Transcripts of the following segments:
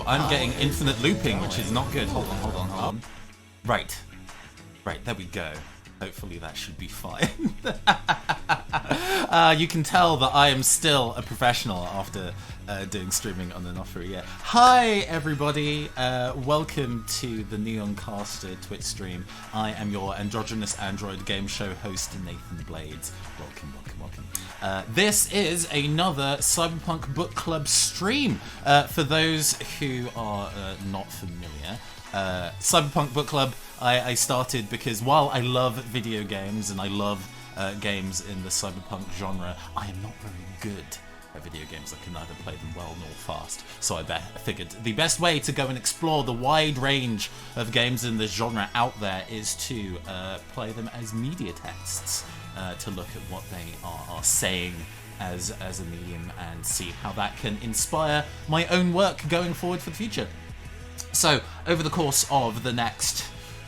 I'm getting infinite looping, which is not good. Hold on. Right, there we go. Hopefully that should be fine. You can tell that I am still a professional after doing streaming on and off for a year. Hi everybody, welcome to the Neoncaster Twitch stream. I am your androgynous android game show host, Nathan Blades. Welcome. This is another Cyberpunk Book Club stream. For those who are not familiar, Cyberpunk Book Club I started because while I love video games and I love games in the cyberpunk genre, I am not very good at video games. I can neither play them well nor fast. So I figured the best way to go and explore the wide range of games in this genre out there is to play them as media texts, to look at what they are saying as a medium and see how that can inspire my own work going forward for the future. So over the course of the next,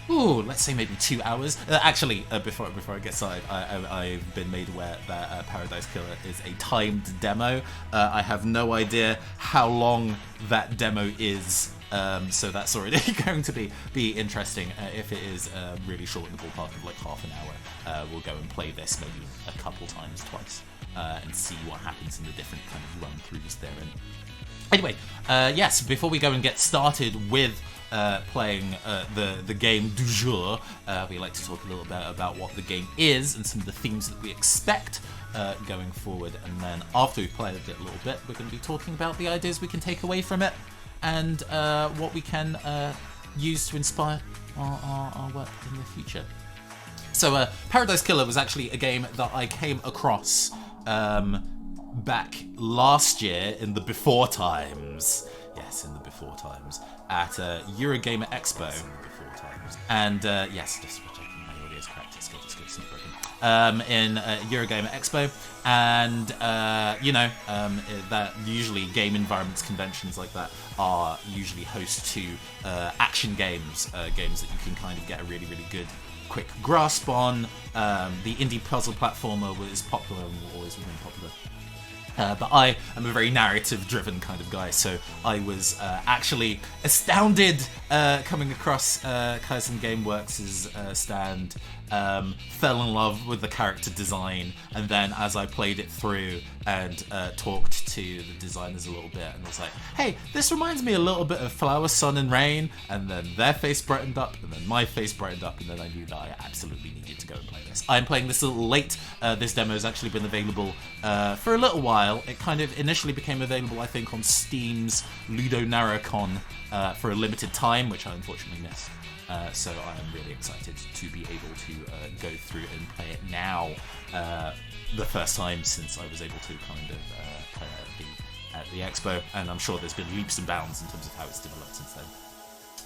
let's say maybe 2 hours. Before I get started, I've been made aware that Paradise Killer is a timed demo. I have no idea how long that demo is, so that's already going to be interesting. If it is really short in the ballpark of like half an hour, we'll go and play this maybe a couple times, twice, and see what happens in the different kind of run-throughs therein. Anyway, yes, before we go and get started with playing the game du jour, we like to talk a little bit about what the game is and some of the themes that we expect going forward. And then after we've played it a little bit, we're going to be talking about the ideas we can take away from it and what we can use to inspire our work in the future. So Paradise Killer was actually a game that I came across back last year in the before times. Yes, in the before times. At Eurogamer Expo. And yes, just checking my audio is correct. It's good, it's not broken. In Eurogamer Expo. And, that usually game environments, conventions like that, are usually host to action games. Games that you can kind of get a really, really good quick grasp on. The indie puzzle platformer was popular and will always remain popular. But I am a very narrative-driven kind of guy, so I was actually astounded coming across Kaizen Gameworks' stand, fell in love with the character design, and then as I played it through and talked to the designers a little bit, and was like, hey, this reminds me a little bit of Flower, Sun and Rain, and then their face brightened up, and then my face brightened up, and then I knew that I absolutely needed to go and play this. I'm playing this a little late. This demo has actually been available for a little while. It kind of initially became available, I think, on Steam's Ludo Narracon for a limited time, which I unfortunately missed. So I am really excited to be able to go through and play it now, the first time since I was able to kind of play at the expo, and I'm sure there's been leaps and bounds in terms of how it's developed since then.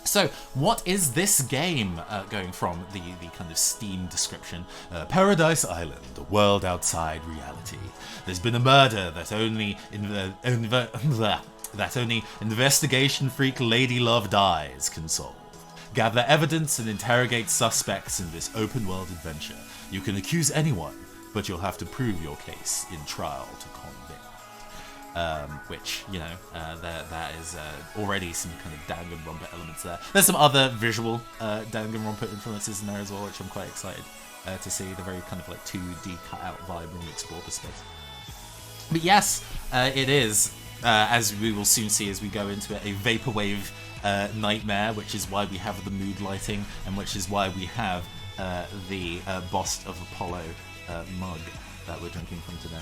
So, what is this game, going from the kind of Steam description? Paradise Island, a world outside reality. There's been a murder that only investigation freak Lady Love Dies can solve. Gather evidence and interrogate suspects in this open-world adventure. You can accuse anyone, but you'll have to prove your case in trial to convict. Which, that is already some kind of Danganronpa elements there. There's some other visual Danganronpa influences in there as well, which I'm quite excited to see. The very kind of like 2D cut-out vibe when you explore the space. But yes, it is, as we will soon see as we go into it, a vaporwave nightmare, which is why we have the mood lighting, and which is why we have the Boss of Apollo mug that we're drinking from today.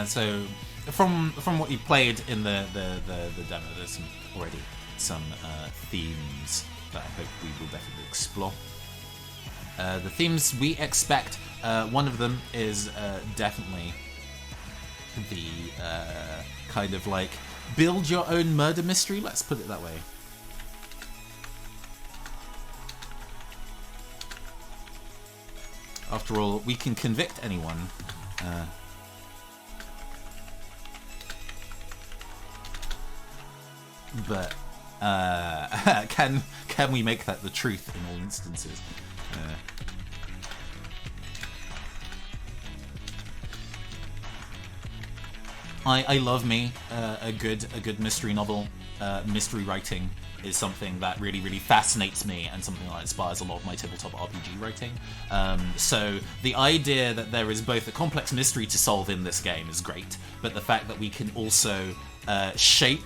So from what you played in the demo, there's already some themes that I hope we will definitely explore. The themes we expect, one of them is definitely the kind of like build your own murder mystery, let's put it that way. After all, we can convict anyone. But can we make that the truth in all instances? I love me a good mystery novel. Mystery writing is something that really fascinates me, and something that inspires a lot of my tabletop RPG writing. So the idea that there is both a complex mystery to solve in this game is great, but the fact that we can also shape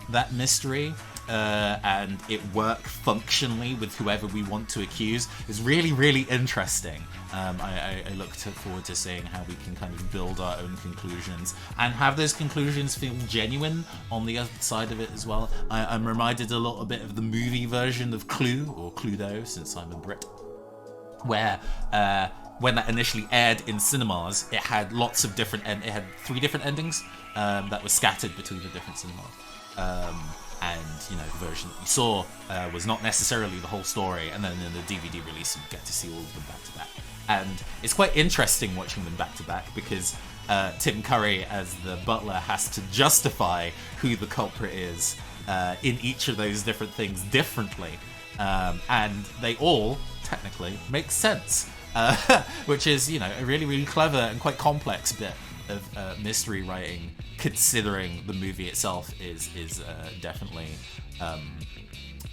that mystery and it work functionally with whoever we want to accuse is really interesting. I look forward to seeing how we can kind of build our own conclusions and have those conclusions feel genuine on the other side of it as well. I'm reminded a little bit of the movie version of Clue, or Cluedo, since I'm a Brit, where when that initially aired in cinemas, it had lots of different, it had 3 different endings that were scattered between the different cinemas. And, you know, the version that you saw was not necessarily the whole story, and then in the DVD release you get to see all of them back to back. And it's quite interesting watching them back to back, because Tim Curry as the butler has to justify who the culprit is in each of those different things differently. And they all, technically, make sense. Which is, you know, a really clever and quite complex bit of mystery writing, considering the movie itself is definitely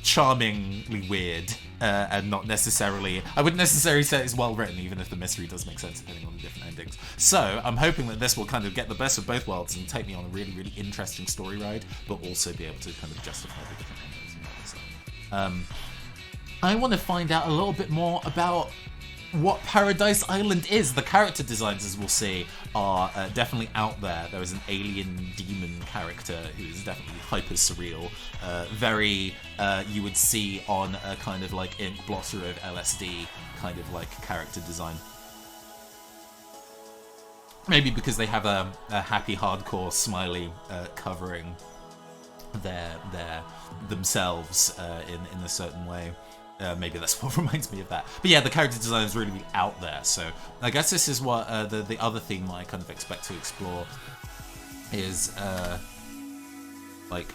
charmingly weird and not necessarily, I wouldn't necessarily say it's well written, even if the mystery does make sense depending on the different endings. So I'm hoping that this will kind of get the best of both worlds and take me on a really interesting story ride, but also be able to kind of justify the different endings and all that stuff. I want to find out a little bit more about what Paradise Island is. The character designs, as we'll see, are definitely out there. There is an alien demon character who's definitely hyper surreal, very you would see on a kind of like ink blotter of LSD kind of like character design. Maybe because they have a happy hardcore smiley covering their themselves in a certain way. Maybe that's what reminds me of that. But yeah, the character design is really out there. So I guess this is what the other theme I kind of expect to explore is like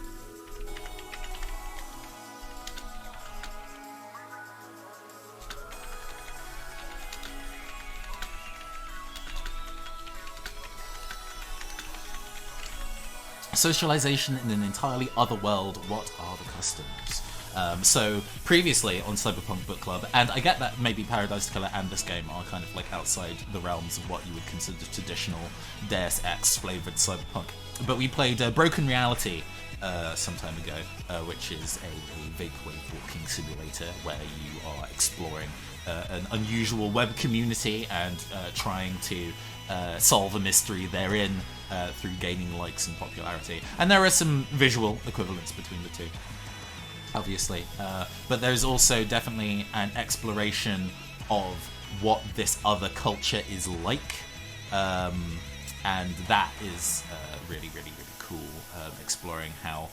socialization in an entirely other world. What are the customs? So previously on Cyberpunk Book Club, and I get that maybe Paradise Killer and this game are kind of like outside the realms of what you would consider traditional Deus Ex flavoured Cyberpunk, but we played Broken Reality some time ago, which is a vaporwave walking simulator where you are exploring an unusual web community and trying to solve a mystery therein through gaining likes and popularity. And there are some visual equivalents between the two, obviously, but there's also definitely an exploration of what this other culture is like, and that is really cool, exploring how,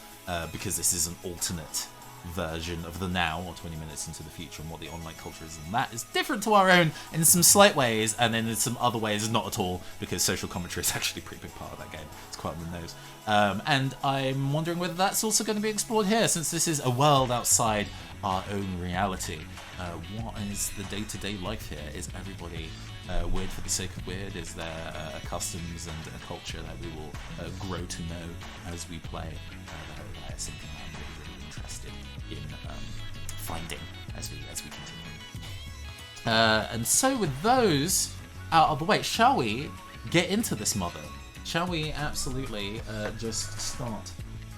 because this is an alternate version of the now, or 20 minutes into the future, and what the online culture is, and that is different to our own in some slight ways, and then in some other ways not at all, because social commentary is actually a pretty big part of that game. It's quite on the nose. And I'm wondering whether that's also going to be explored here, since this is a world outside our own reality. What is the day-to-day life here? Is everybody weird for the sake of weird? Is there customs and a culture that we will grow to know as we play? That is something I'm really interested in finding as we continue. And so with those out of the way, shall we get into this mother? Shall we absolutely just start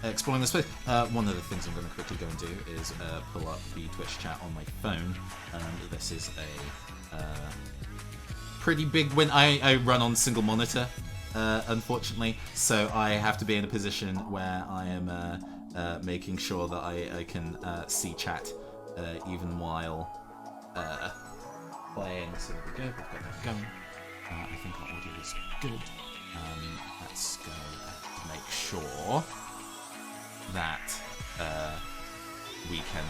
exploring this place? One of the things I'm going to quickly go and do is pull up the Twitch chat on my phone. This is a pretty big win. I run on single monitor, unfortunately, so I have to be in a position where I am making sure that I can see chat even while playing. So there we go, we've got that going. I think our audio is good. Let's go and make sure that we can.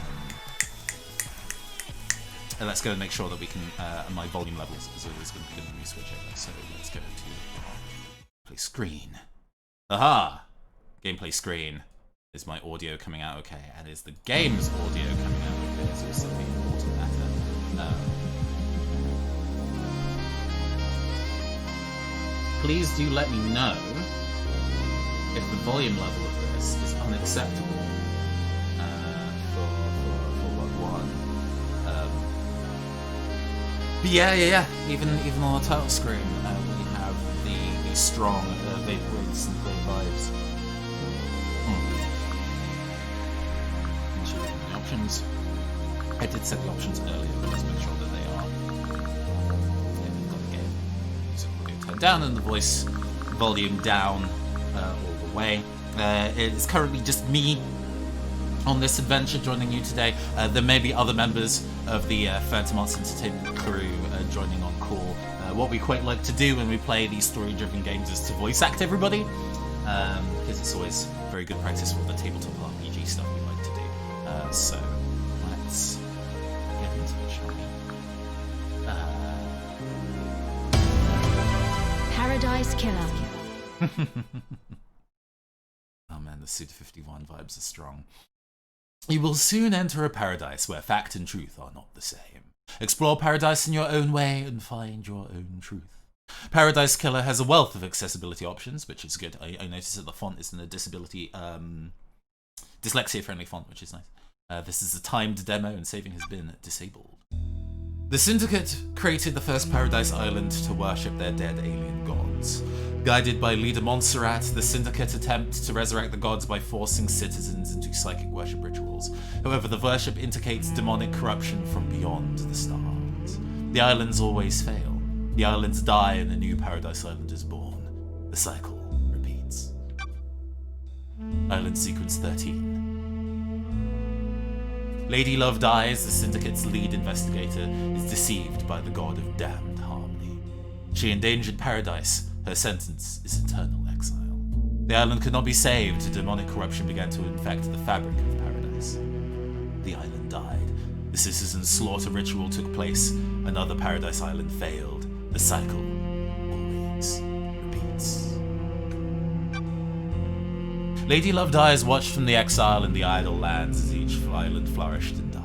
Let's go and make sure that we can. My volume levels is always going to be good when we switch over. So let's go to gameplay screen. Aha! Gameplay screen. Is my audio coming out okay? And is the game's audio coming out okay? Is also the important matter. Please do let me know if the volume level of this is unacceptable for Log 1. But yeah. Even on the title screen, we have the strong vaporates and clear vibes. The options. I did set the options earlier, but let's make sure that they are in the game. So we'll turn down and the voice volume down all the way. It's currently just me on this adventure joining you today. There may be other members of the Phantom Arts Entertainment crew joining on call. What we quite like to do when we play these story-driven games is to voice act everybody, because it's always very good practice for the tabletop RPG stuff we like to do. So let's get into it, shall we? Paradise Killer. Oh man, the Suda 51 vibes are strong. You will soon enter a paradise where fact and truth are not the same. Explore paradise in your own way and find your own truth. Paradise Killer has a wealth of accessibility options, which is good. I noticed that the font is in a dyslexia-friendly font, which is nice. This is a timed demo and saving has been disabled. The Syndicate created the first Paradise Island to worship their dead alien gods. Guided by leader Montserrat, the Syndicate attempt to resurrect the gods by forcing citizens into psychic worship rituals. However, the worship indicates demonic corruption from beyond the stars. The islands always fail. The islands die and a new Paradise Island is born. The cycle repeats. Island Sequence 13. Lady Love Dies, the Syndicate's lead investigator, is deceived by the god of damned harmony. She endangered paradise. Her sentence is eternal exile. The island could not be saved. Demonic corruption began to infect the fabric of paradise. The island died. The citizens' slaughter ritual took place. Another Paradise Island failed. The cycle always repeats. Lady Love Dies watched from the exile in the idle lands as each island flourished and died.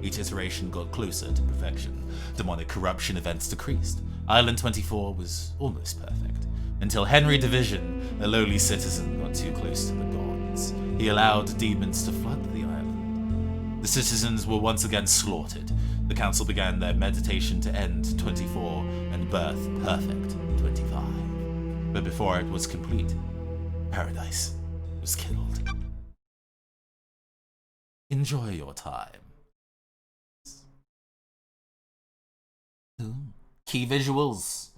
Each iteration got closer to perfection. Demonic corruption events decreased. Island 24 was almost perfect, until Henry Division, a lowly citizen, got too close to the gods. He allowed demons to flood the island. The citizens were once again slaughtered. The council began their meditation to end 24 and birth perfect 25. But before it was complete, paradise was killed. Enjoy your time. Ooh. Key visuals.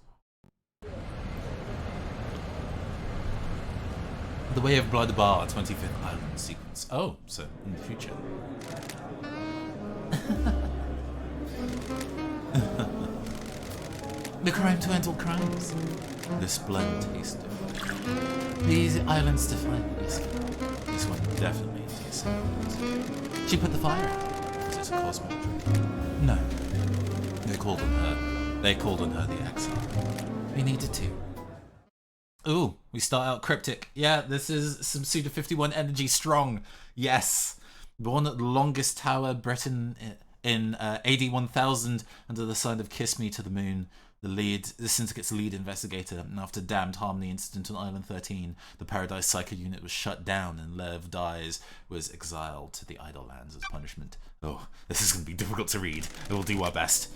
The Way of Blood Bar, 25th Island sequence. Oh, so in the future. The crime to end all crimes. This blood tastes different. These islands define this. This one definitely tastes different. She put the fire out. Was it a cosmic trick? No. They called on her. They called on her the exile. We needed to. Ooh, we start out cryptic. Yeah, this is some Suda 51 energy strong. Yes. Born at the longest tower, Britain in AD 1000 under the sign of Kiss Me to the Moon. The Syndicate's lead investigator, and after damned harmony incident on Island 13, the Paradise Psycho unit was shut down and Love Dies was exiled to the Idle Lands as punishment. Oh, this is going to be difficult to read. We'll do our best.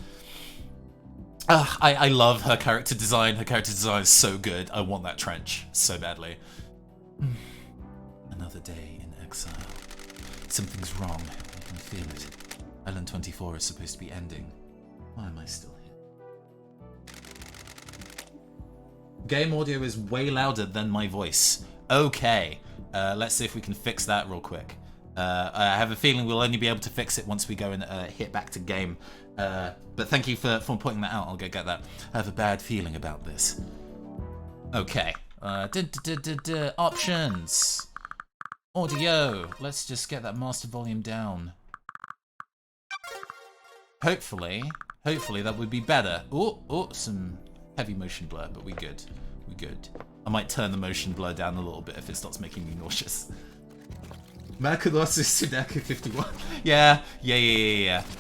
I love her character design. Her character design is so good. I want that trench so badly. Another day in exile. Something's wrong. I can feel it. Island 24 is supposed to be ending. Why am I still here? Game audio is way louder than my voice. Okay, let's see if we can fix that real quick. I have a feeling we'll only be able to fix it once we go and hit back to game. But thank you for pointing that out. I'll go get that. I have a bad feeling about this. Okay. Options. Audio. Let's just get that master volume down. Hopefully that would be better. Oh, some heavy motion blur, but we good. We good. I might turn the motion blur down a little bit if it starts making me nauseous. Makudosu Sudaku 51. Yeah.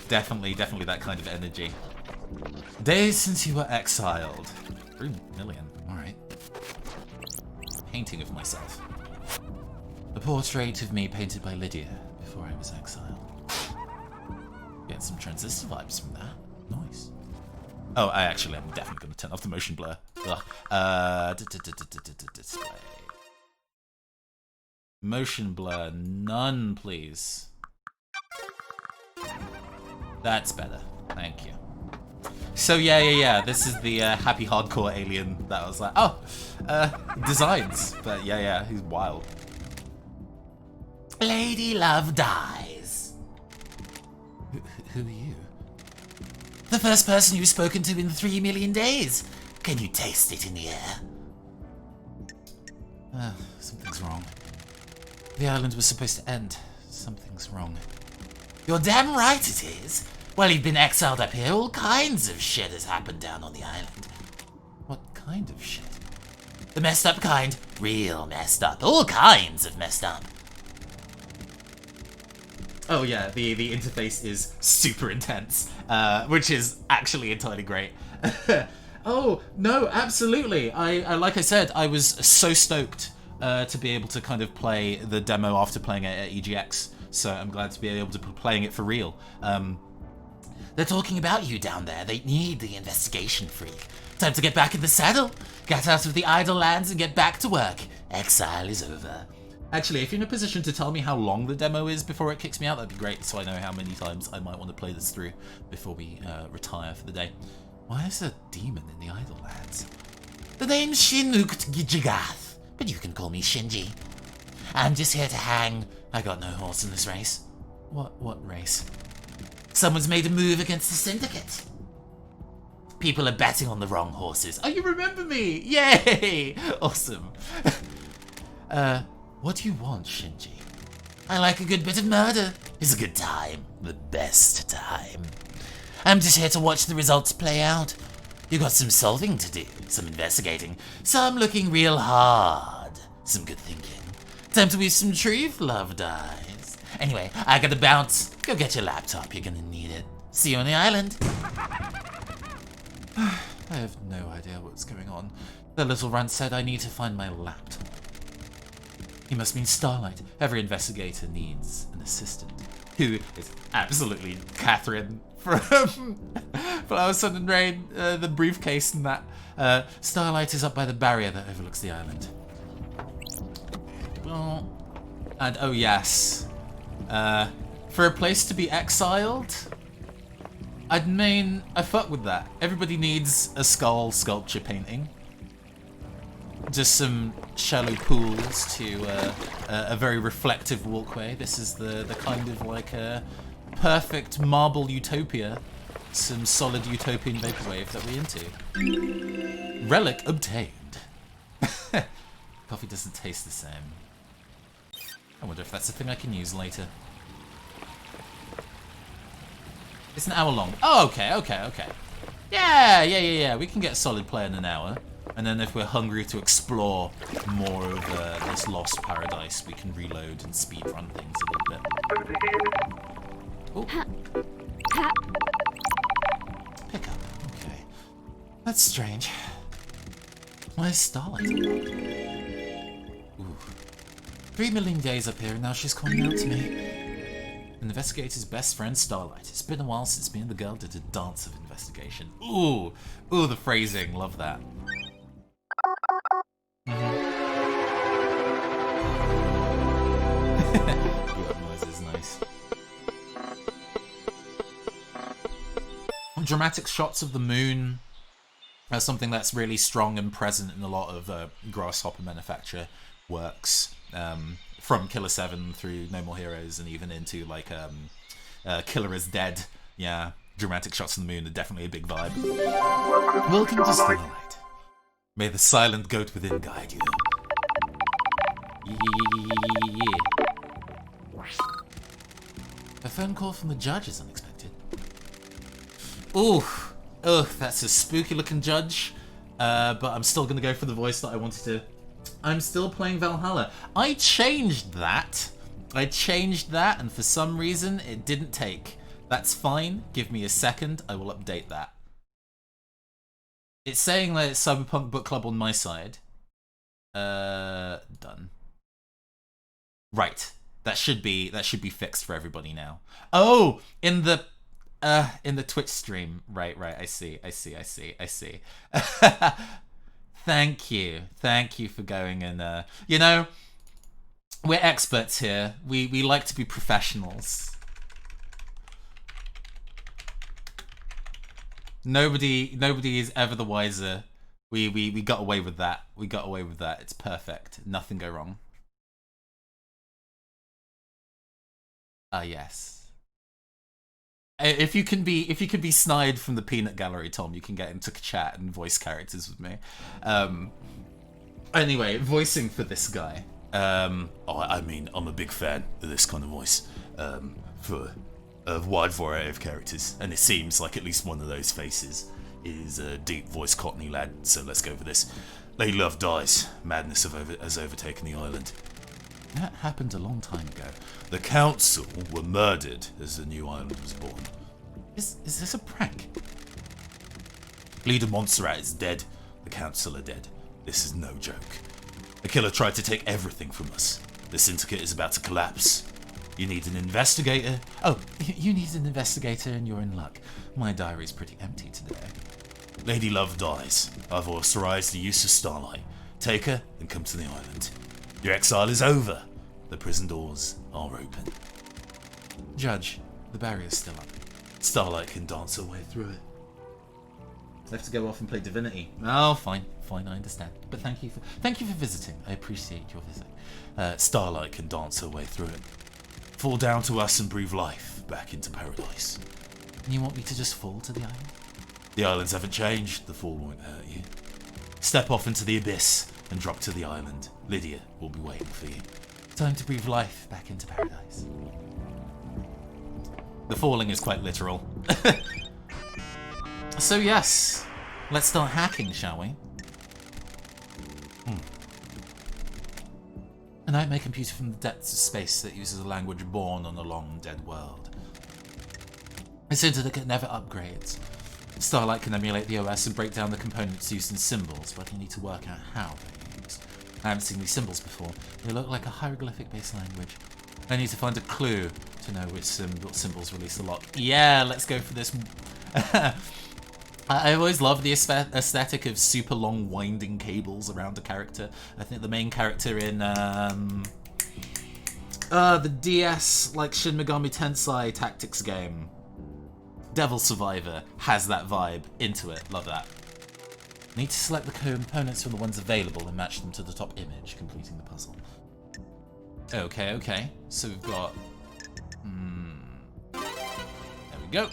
Definitely that kind of energy. Days since you were exiled. 3 million. Alright. Painting of myself. A portrait of me painted by Lydia before I was exiled. Getting some transistor vibes from that. Nice. Oh, I'm definitely going to turn off the motion blur. Display. Motion blur, none, please. That's better. Thank you. So yeah. This is the happy hardcore alien that I was like, oh, designs. But yeah, he's wild. Lady Love Dies. Who are you? The first person you've spoken to in 3 million days. Can you taste it in the air? Something's wrong. The island was supposed to end. Something's wrong. You're damn right it is. While you've been exiled up here, all kinds of shit has happened down on the island. What kind of shit? The messed up kind. Real messed up. All kinds of messed up. Oh yeah, the interface is super intense, which is actually entirely great. Oh, no, absolutely. Like I said, I was so stoked to be able to kind of play the demo after playing it at EGX, so I'm glad to be able to be playing it for real. They're talking about you down there. They need the investigation freak. Time to get back in the saddle. Get out of the idle lands and get back to work. Exile is over. Actually, if you're in a position to tell me how long the demo is before it kicks me out, that'd be great, so I know how many times I might want to play this through before we retire for the day. Why is there a demon in the idle lands? The name's Shinukt Gijagath, but you can call me Shinji. I'm just here to hang. I got no horse in this race. What race? Someone's made a move against the Syndicate. People are betting on the wrong horses. Oh, you remember me! Yay! Awesome. What do you want, Shinji? I like a good bit of murder. It's a good time. The best time. I'm just here to watch the results play out. You got some solving to do, some investigating, some looking real hard, some good thinking. Time to weave some truth, Love Dies. Anyway, I gotta bounce. Go get your laptop, you're gonna need it. See you on the island. I have no idea what's going on. The little runt said I need to find my laptop. He must mean Starlight. Every investigator needs an assistant. Who is absolutely Catherine from Flower, Sun and Rain, the briefcase and that. Starlight is up by the barrier that overlooks the island. And oh yes, for a place to be exiled, I fuck with that. Everybody needs a skull sculpture painting. Just some shallow pools to a very reflective walkway. This is the kind of like a perfect marble utopia. Some solid utopian vaporwave that we're into. Relic obtained. Coffee doesn't taste the same. I wonder if that's a thing I can use later. It's an hour long. Oh, okay. Yeah. We can get a solid play in an hour. And then if we're hungry to explore more of this lost paradise, we can reload and speedrun things a little bit. Ooh. Pick up. Okay. That's strange. Where's Starlight? Ooh. 3 million days up here and now she's calling out to me. An investigator's best friend, Starlight. It's been a while since me and the girl did a dance of investigation. Ooh, the phrasing. Love that. Noise is nice. Dramatic shots of the moon are something that's really strong and present in a lot of Grasshopper Manufacture works. From Killer 7 through No More Heroes and even into like Killer is Dead. Yeah, dramatic shots of the moon are definitely a big vibe. Welcome to Starlight. May the silent goat within guide you. Yeah. A phone call from the judge is unexpected. Ooh, that's a spooky looking judge. But I'm still gonna go for the voice that I wanted to. I'm still playing Valhalla. I changed that, and for some reason it didn't take. That's fine. Give me a second. I will update that. It's saying that it's Cyberpunk Book Club on my side. Done. Right. That should be fixed for everybody now. Oh, in the Twitch stream. Right. I see. Thank you for going and you know, we're experts here. We like to be professionals. Nobody is ever the wiser. We got away with that. It's perfect. Nothing go wrong. Yes. If you can be snide from the peanut gallery, Tom, you can get into chat and voice characters with me. Anyway, voicing for this guy. I mean, I'm a big fan of this kind of voice for a wide variety of characters, and it seems like at least one of those faces is a deep voice Cockney lad, so let's go for this. Lady Love Dies. Madness has overtaken the island. That happened a long time ago. The council were murdered as the new island was born. Is this a prank? Leader Montserrat is dead. The council are dead. This is no joke. The killer tried to take everything from us. The syndicate is about to collapse. You need an investigator? Oh, you need an investigator and you're in luck. My diary's pretty empty today. Lady Love Dies. I've authorized the use of Starlight. Take her and come to the island. Your exile is over. The prison doors are open. Judge, the barrier's still up. Starlight can dance her way through it. I have to go off and play Divinity. Oh, fine, I understand. But thank you for visiting. I appreciate your visit. Starlight can dance her way through it. Fall down to us and breathe life back into paradise. And you want me to just fall to the island? The islands haven't changed. The fall won't hurt you. Step off into the abyss and drop to the island. Lydia will be waiting for you. Time to breathe life back into paradise. The falling is quite literal. So yes, let's start hacking, shall we? A nightmare computer from the depths of space that uses a language born on a long dead world. Its internet never upgrades. Starlight can emulate the OS and break down the components used in symbols, but I need to work out how they're used. I haven't seen these symbols before. They look like a hieroglyphic-based language. I need to find a clue to know which symbols release the lock. Yeah, let's go for this. I always love the aesthetic of super long winding cables around a character. I think the main character in the DS, like Shin Megami Tensei Tactics game, Devil Survivor, has that vibe. Into it. Love that. Need to select the components from the ones available and match them to the top image, completing the puzzle. Okay. So we've got... There we go.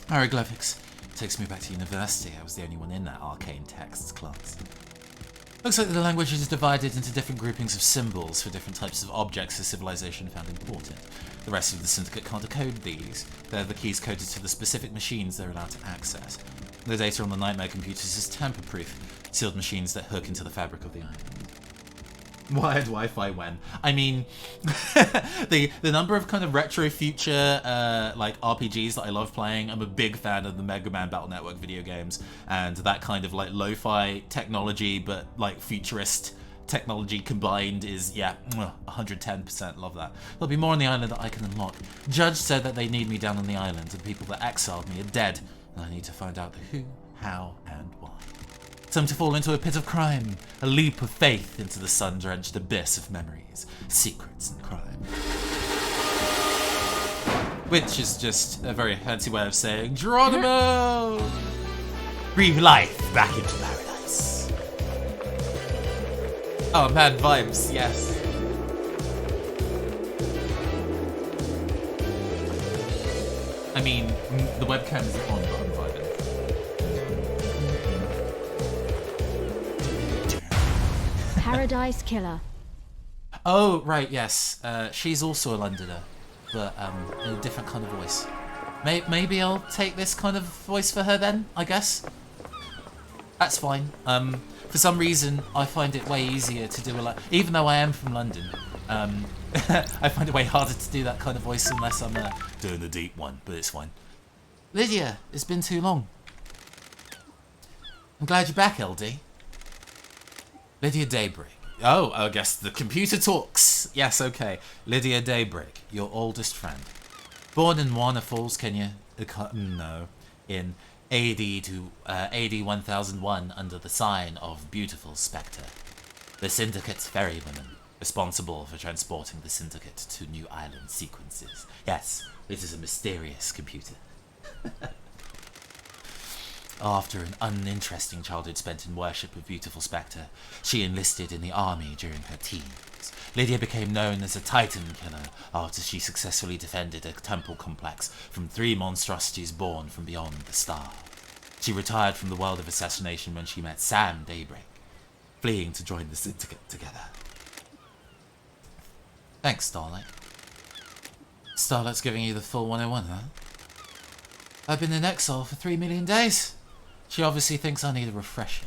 Hieroglyphics. Takes me back to university. I was the only one in that arcane texts class. Looks like the language is divided into different groupings of symbols for different types of objects the civilization found important. The rest of the syndicate can't decode these. They're the keys coded to the specific machines they're allowed to access. The data on the nightmare computers is tamper-proof, sealed machines that hook into the fabric of the island. Wired Wi-Fi when? I mean, the number of kind of retro future like RPGs that I love playing. I'm a big fan of the Mega Man Battle Network video games, and that kind of like lo-fi technology but like futurist technology combined is 110%. Love that. There'll be more on the island that I can unlock. Judge said that they need me down on the island, and the people that exiled me are dead, and I need to find out the who, how, and why. Time to fall into a pit of crime, a leap of faith into the sun-drenched abyss of memories, secrets, and crime. Which is just a very fancy way of saying, Geronimo! Breathe life back into paradise. Oh, mad vibes, yes. I mean, the webcam is on, but I'm vibing. Paradise Killer. Oh, right, yes. She's also a Londoner, but in a different kind of voice. Maybe I'll take this kind of voice for her then, I guess. That's fine. For some reason, I find it way easier to do even though I am from London, I find it way harder to do that kind of voice unless I'm doing the deep one, but it's fine. Lydia, it's been too long. I'm glad you're back, LD. Lydia Daybreak. Oh, I guess the computer talks. Yes, okay. Lydia Daybreak, your oldest friend. Born in Warner Falls, Kenya. No. In AD 1001 under the sign of Beautiful Spectre. The Syndicate's ferrywoman, responsible for transporting the Syndicate to New Island sequences. Yes, it is a mysterious computer. After an uninteresting childhood spent in worship of Beautiful Spectre, she enlisted in the army during her teens. Lydia became known as a Titan killer after she successfully defended a temple complex from 3 monstrosities born from beyond the stars. She retired from the world of assassination when she met Sam Daybreak, fleeing to join the Syndicate together. Thanks, Starlight. Starlight's giving you the full 101, huh? I've been in exile for 3 million days. She obviously thinks I need a refresher.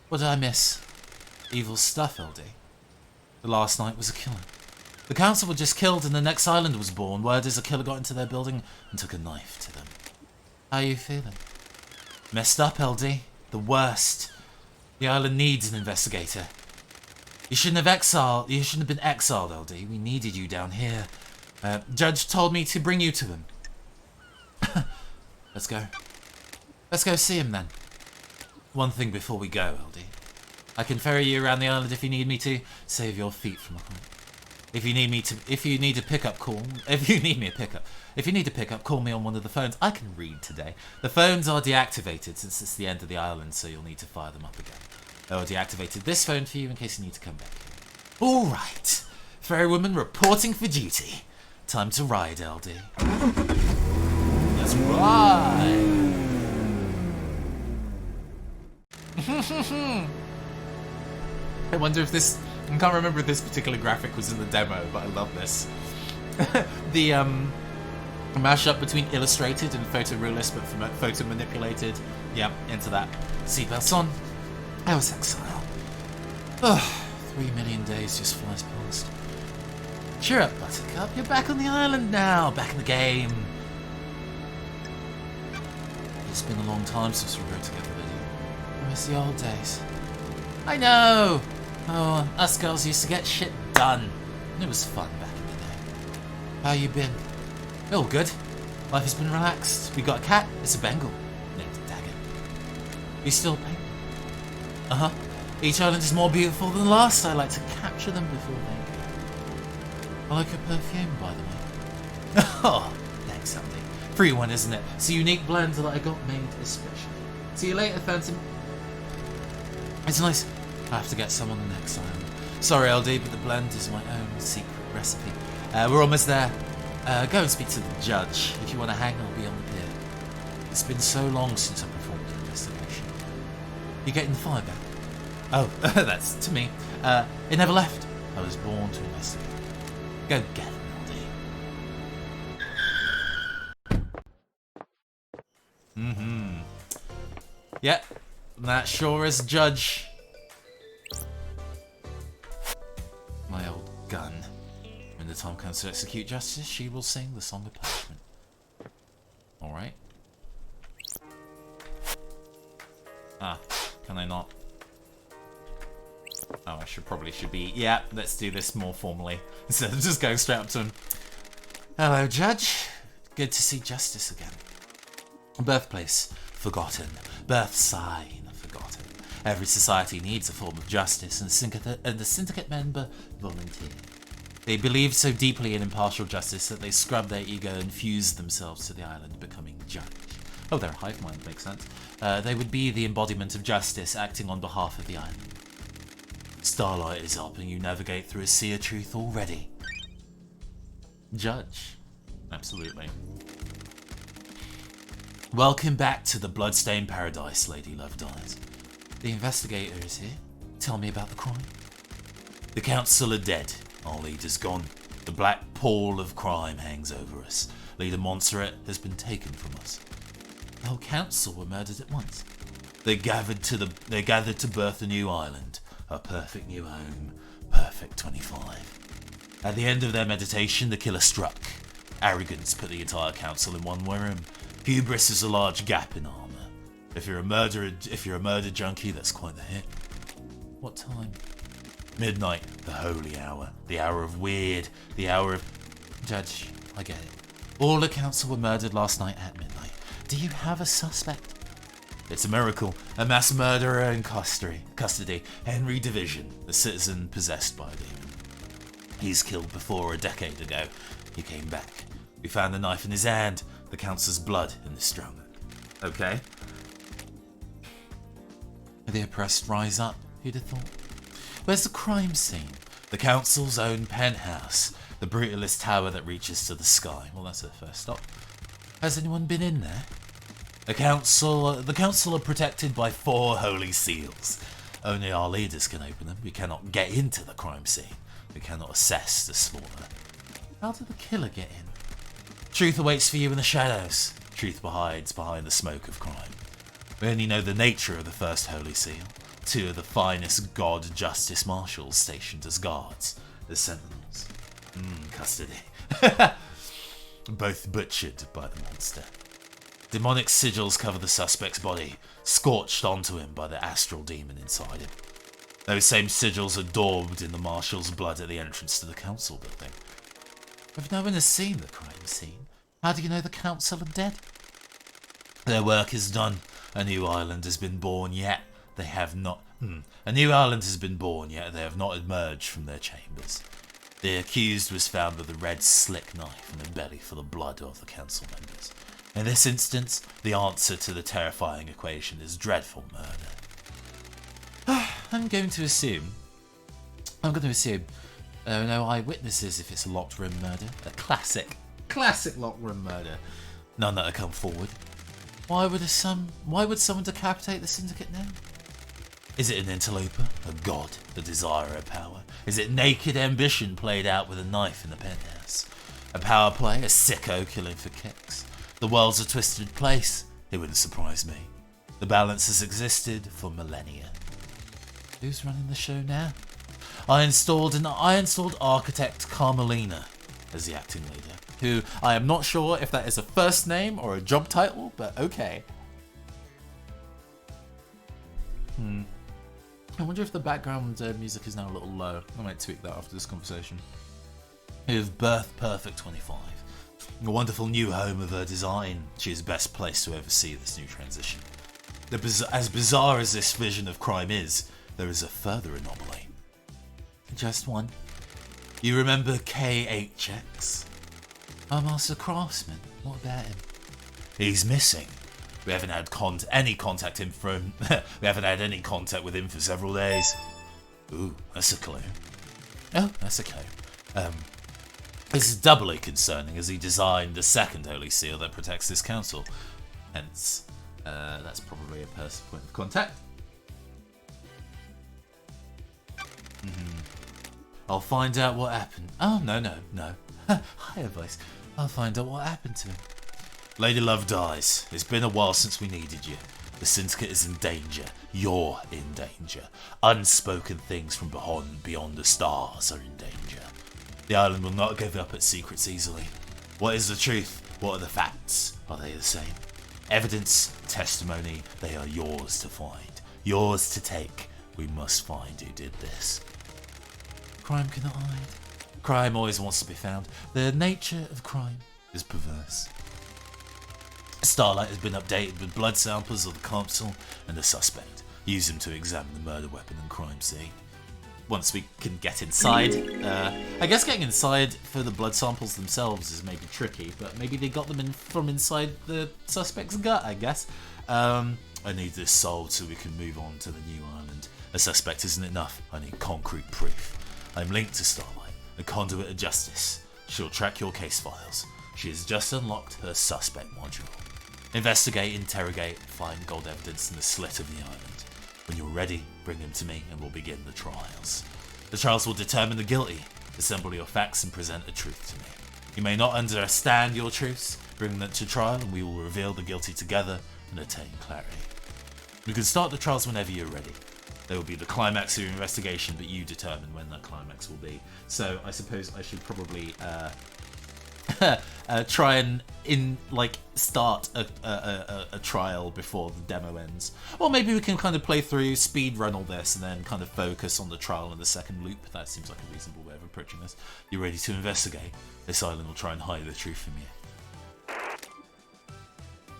What did I miss? Evil stuff, LD. The last night was a killer. The council were just killed and the next island was born. Word is a killer got into their building and took a knife to them. How are you feeling? Messed up, LD. The worst. The island needs an investigator. You shouldn't have been exiled, LD. We needed you down here. Judge told me to bring you to him. Let's go. Let's go see him then. One thing before we go, LD. I can ferry you around the island if you need me to. Save your feet from a halt. If you need a pickup, call me on one of the phones. I can read today. The phones are deactivated since it's the end of the island, so you'll need to fire them up again. I deactivated this phone for you in case you need to come back. All right. Ferrywoman reporting for duty. Time to ride, LD. Let's ride. I wonder if this... I can't remember if this particular graphic was in the demo, but I love this. The mashup between illustrated and photorealist, but photo manipulated. Yeah, into that. Seatbelts on. I was exile. Ugh, 3 million days just flies past. Cheer up, Buttercup. You're back on the island now. Back in the game. It's been a long time since we rode together, Lydia. I miss the old days. I know! Oh, us girls used to get shit done. And it was fun back in the day. How you been? All good. Life has been relaxed. We got a cat. It's a Bengal. Named Dagger. You still paint? Uh-huh. Each island is more beautiful than the last. I like to capture them before they go. I like your perfume, by the way. Oh, thanks, Andy. Free one, isn't it? It's a unique blend that I got made especially. See you later, Phantom. It's nice. I have to get some on the next island. Sorry, LD, but the blend is my own secret recipe. We're almost there. Go and speak to the judge. If you want to hang, I'll be on the pier. It's been so long since I performed an investigation. You getting the fire back? Oh, that's to me. It never left. I was born to investigate. Go get it, LD. Yep, that sure is Judge. My old gun. When the time comes to execute justice, she will sing the song of punishment. Alright. Ah, can I not? Oh, I probably should be... Yeah, let's do this more formally. Instead of just going straight up to him. Hello, Judge. Good to see justice again. Birthplace, forgotten. Birth sign, forgotten. Every society needs a form of justice, and the syndicate member volunteer. They believed so deeply in impartial justice that they scrubbed their ego and fused themselves to the island, becoming judge. Oh, they're a hive mind, makes sense. They would be the embodiment of justice, acting on behalf of the island. Starlight is helping you navigate through a sea of truth already. Judge. Absolutely. Welcome back to the bloodstained paradise, Lady Love Dies. The investigator is here. Tell me about the crime. The council are dead. Our leader's gone. The black pall of crime hangs over us. Leader Montserrat has been taken from us. The whole council were murdered at once. They gathered to birth a new island, a perfect new home, perfect 25. At the end of their meditation, the killer struck. Arrogance put the entire council in one room. Hubris is a large gap in armor. If you're a murder junkie, that's quite the hit. What time? Midnight, the holy hour. The hour of weird. The hour of... Judge, I get it. All the council were murdered last night at midnight. Do you have a suspect? It's a miracle. A mass murderer in custody. Henry Division, a citizen possessed by a demon. He's killed before a decade ago. He came back. We found a knife in his hand. The council's blood in his stomach. Okay. The oppressed rise up. Who'd have thought? Where's the crime scene? The council's own penthouse. The brutalist tower that reaches to the sky. Well, that's the first stop. Has anyone been in there? The council are protected by 4 holy seals. Only our leaders can open them. We cannot get into the crime scene. We cannot assess the slaughter. How did the killer get in? Truth awaits for you in the shadows. Truth hides behind the smoke of crime. We only know the nature of the first holy seal. 2 of the finest god justice marshals stationed as guards, as sentinels. Custody. Both butchered by the monster. Demonic sigils cover the suspect's body, scorched onto him by the astral demon inside him. Those same sigils are daubed in the marshal's blood at the entrance to the council building. If no one has seen the crime scene, how do you know the council are dead? Their work is done. A new island has been born yet. They have not... A new island has been born yet. They have not emerged from their chambers. The accused was found with a red slick knife in the belly for the blood of the council members. In this instance, the answer to the terrifying equation is dreadful murder. I'm going to assume no eyewitnesses if it's a locked room murder. A classic locked room murder. None that have come forward. Why would someone decapitate the syndicate now? Is it an interloper, a god, a desire of power? Is it naked ambition played out with a knife in the penthouse? A power play, a sicko killing for kicks? The world's a twisted place. It wouldn't surprise me. The balance has existed for millennia. Who's running the show now? I installed architect Carmelina as the acting leader, who I am not sure if that is a first name or a job title, but okay. I wonder if the background music is now a little low. I might tweak that after this conversation. With Birth Perfect 25, a wonderful new home of her design, she is best placed to oversee this new transition. As bizarre as this vision of crime is, there is a further anomaly. Just one. You remember KHX? Our master craftsman. What about him? He's missing. We haven't had any contact with him for several days. Ooh, that's a clue. Oh, that's a clue. This is doubly concerning as he designed the second holy seal that protects this council. Hence, that's probably a point of contact. I'll find out what happened. Oh, no. Hi, advice. I'll find out what happened to him. Lady Love Dies. It's been a while since we needed you. The syndicate is in danger. You're in danger. Unspoken things from beyond the stars are in danger. The island will not give up its secrets easily. What is the truth? What are the facts? Are they the same? Evidence, testimony, they are yours to find. Yours to take. We must find who did this. Crime cannot hide. Crime always wants to be found. The nature of crime is perverse. Starlight has been updated with blood samples of the council and the suspect. Use them to examine the murder weapon and crime scene. Once we can get inside, I guess getting inside for the blood samples themselves is maybe tricky, but maybe they got them from inside the suspect's gut, I guess. I need this solved so we can move on to the new island. A suspect isn't enough. I need concrete proof. I'm linked to Starlight, the conduit of justice. She'll track your case files. She has just unlocked her suspect module. Investigate, interrogate, find gold evidence in the slit of the island. When you're ready, bring them to me and we'll begin the trials. The trials will determine the guilty. Assemble your facts and present a truth to me. You may not understand your truths. Bring them to trial and we will reveal the guilty together and attain clarity. You can start the trials whenever you're ready. There will be the climax of your investigation, but you determine when that climax will be. So I suppose I should probably try and start a trial before the demo ends. Or maybe we can kind of play through, speed run all this, and then kind of focus on the trial in the second loop. That seems like a reasonable way of approaching this. You ready to investigate? This island will try and hide the truth from you.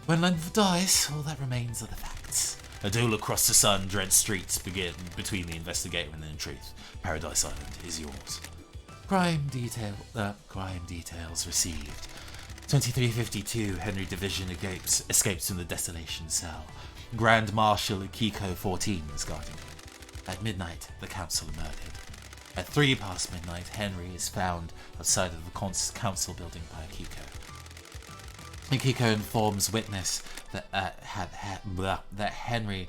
When Love dies, all that remains are the facts. A duel across the sun-drenched streets begin between the investigator and the truth. Paradise Island is yours. Crime details received. 2352 Henry Division escapes from the desolation cell. Grand Marshal Akiko 14 is guarding him. At midnight, the council are murdered. At 3 past midnight, Henry is found outside of the council building by Akiko. Akiko informs witness that Henry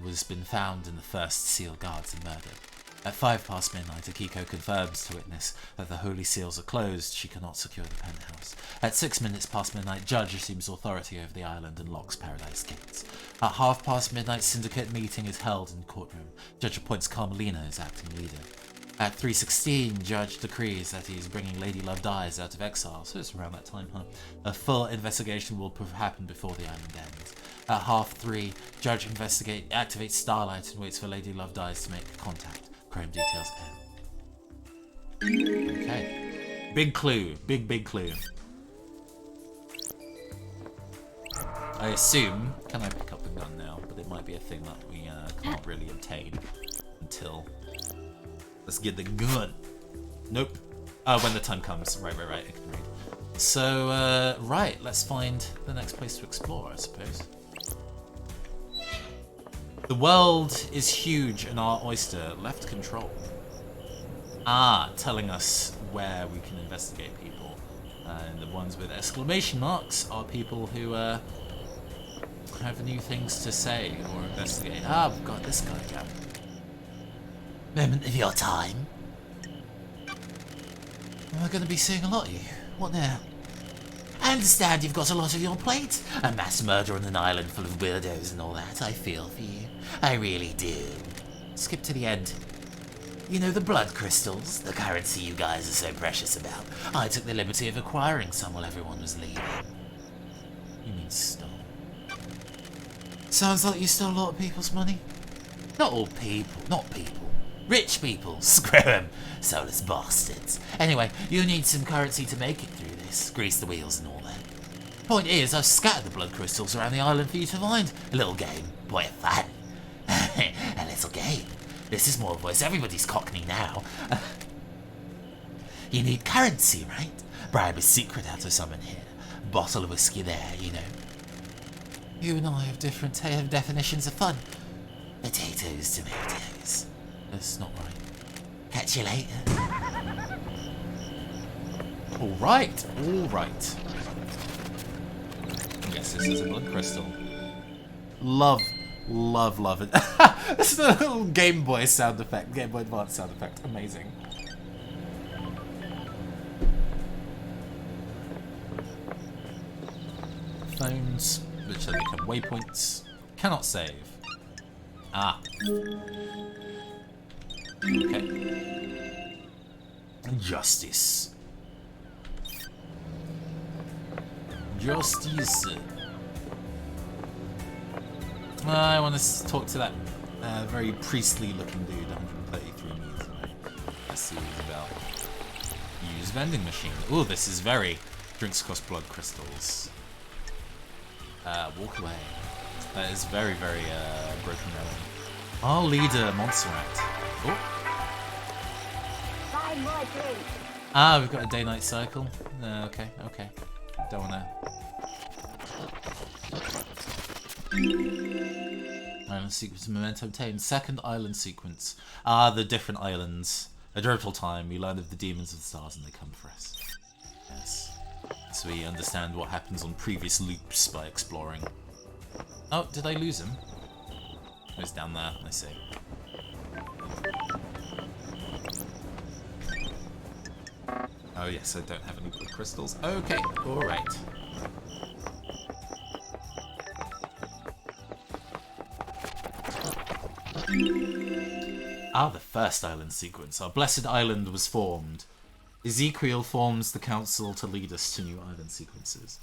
was been found and the first seal guards are murdered. At 5 past midnight, Akiko confirms to witness that the holy seals are closed. She cannot secure the penthouse. At 6 minutes past midnight, Judge assumes authority over the island and locks Paradise Gates. At 5 past midnight, syndicate meeting is held in courtroom. Judge appoints Carmelina as acting leader. At 3:16, Judge decrees that he is bringing Lady Love Dies out of exile, so it's around that time, huh? A full investigation will happen before the island ends. At 3:30, Judge activates Starlight and waits for Lady Love Dies to make contact. Crime details end. Okay. Big clue. Big clue. I assume... Can I pick up the gun now? But it might be a thing that we can't really obtain until... Let's get the gun. Nope. Oh, when the time comes. Right. I can read. So, right. Let's find the next place to explore, I suppose. The world is huge and our oyster left control. Telling us where we can investigate people. And the ones with exclamation marks are people who have new things to say or investigate. We've got this guy down. Moment of your time. We're going to be seeing a lot of you. What now? I understand you've got a lot on your plate. A mass murder on an island full of weirdos and all that. I feel for you. I really do. Skip to the end. You know the blood crystals? The currency you guys are so precious about. I took the liberty of acquiring some while everyone was leaving. You mean stole? Sounds like you stole a lot of people's money. Not all people. Not people. Rich people. Screw them. Soulless bastards. Anyway, you need some currency to make it through this. Grease the wheels and all that. Point is, I've scattered the blood crystals around the island for you to find. A little game. Point of fun. A little game. This is more voice. Everybody's cockney now. You need currency, right? Bribe a secret out of someone here. Bottle of whiskey there, you know. You and I have different definitions of fun. Potatoes, tomatoes. That's not right. Catch you later. Alright. Yes, this is a blood crystal. Love it. This is a little Game Boy sound effect. Game Boy Advance sound effect. Amazing. Phones, which then become waypoints. Cannot save. Okay. Justice. I want to talk to that very priestly looking dude 133 meters away. Let's see what he's about. Use vending machine. Oh, this is very... Drinks cost blood crystals. Walk away. That is very, very broken relevant. Our leader, Montserrat. Oh. We've got a day-night cycle. Okay. Don't wanna... Island sequence memento obtained. Second island sequence. The different islands. A dreadful time. We learn of the demons of the stars and they come for us. Yes. So we understand what happens on previous loops by exploring. Oh, did I lose him? He's down there, I see. Oh yes, I don't have any blood crystals. Okay, alright. The first island sequence. Our blessed island was formed. Ezekiel forms the council to lead us to new island sequences.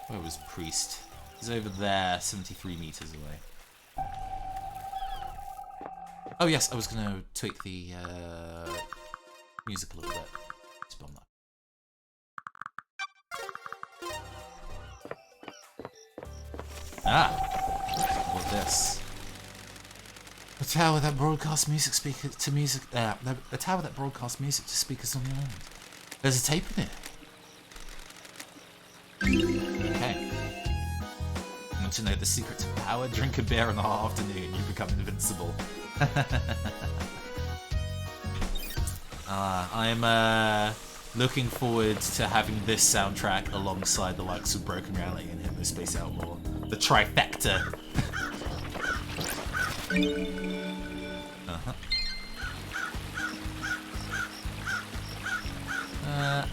Where was Priest? He's over there, 73 meters away. Oh yes, I was going to tweak the music a little bit. Let's bomb that. What's this? A tower that broadcasts music to music. A tower that broadcasts music to speakers on the island. There's a tape in it. Okay. Want to know the secret to power? Drink a beer in the hot afternoon, you become invincible. I'm looking forward to having this soundtrack alongside the likes of Broken Reality and Hypnospace Outlaw. The trifecta.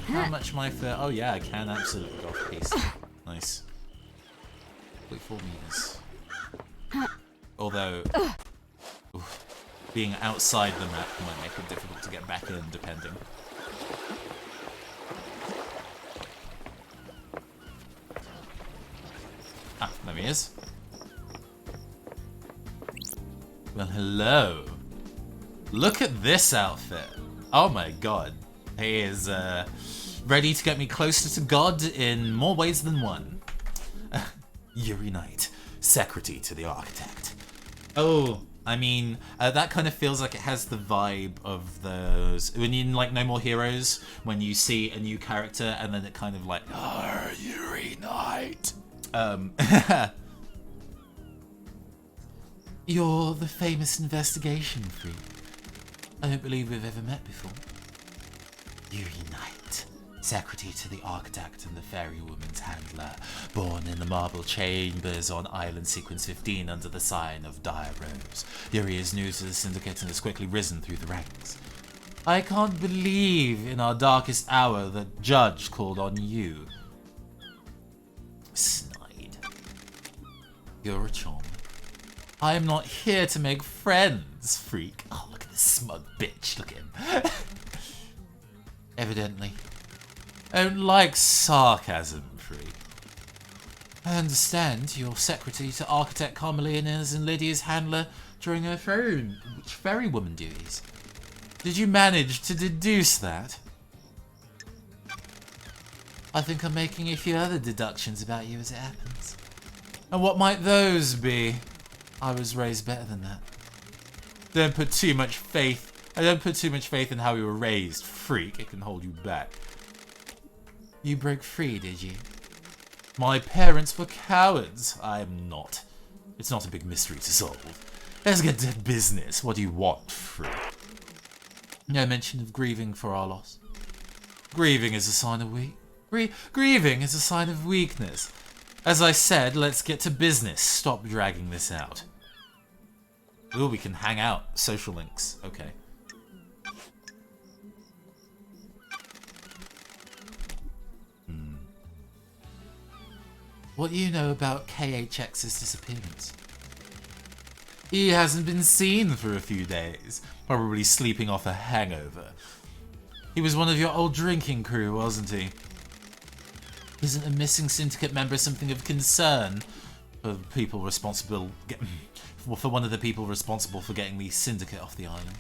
How much am I for? Oh yeah, I can absolutely go off pace. Nice. 44 meters. Although, being outside the map might make it difficult to get back in, depending. Ah, there he is. Well, hello. Look at this outfit. Oh my god. He is ready to get me closer to God in more ways than one. Yuri Knight, secretary to the architect. Oh, I mean, that kind of feels like it has the vibe of those... When you like No More Heroes, when you see a new character and then it kind of like, Yuri Knight. You're the famous investigation freak. I don't believe we've ever met before. Yuri Knight, secretary to the architect and the fairy woman's handler, born in the marble chambers on Island Sequence 15 under the sign of Dire Rose. Yuri is new to the syndicate and has quickly risen through the ranks. I can't believe in our darkest hour that Judge called on you. Snide. You're a charmer. I am not here to make friends, freak. Oh, look at this smug bitch. Look at him. Evidently. I don't like sarcasm, freak. I understand you're secretary to Architect Carmelina's and Lydia's handler during her fairy woman duties. Did you manage to deduce that? I think I'm making a few other deductions about you as it happens. And what might those be? I was raised better than that. I don't put too much faith in how we were raised, freak. It can hold you back. You broke free, did you? My parents were cowards. I am not. It's not a big mystery to solve. Let's get to business. What do you want, freak? No mention of grieving for our loss. Grieving is a sign of grieving is a sign of weakness. As I said, let's get to business. Stop dragging this out. Ooh, we can hang out. Social links. Okay. What do you know about KHX's disappearance? He hasn't been seen for a few days. Probably sleeping off a hangover. He was one of your old drinking crew, wasn't he? Isn't a missing syndicate member something of concern for people responsible for one of the people responsible for getting the syndicate off the island?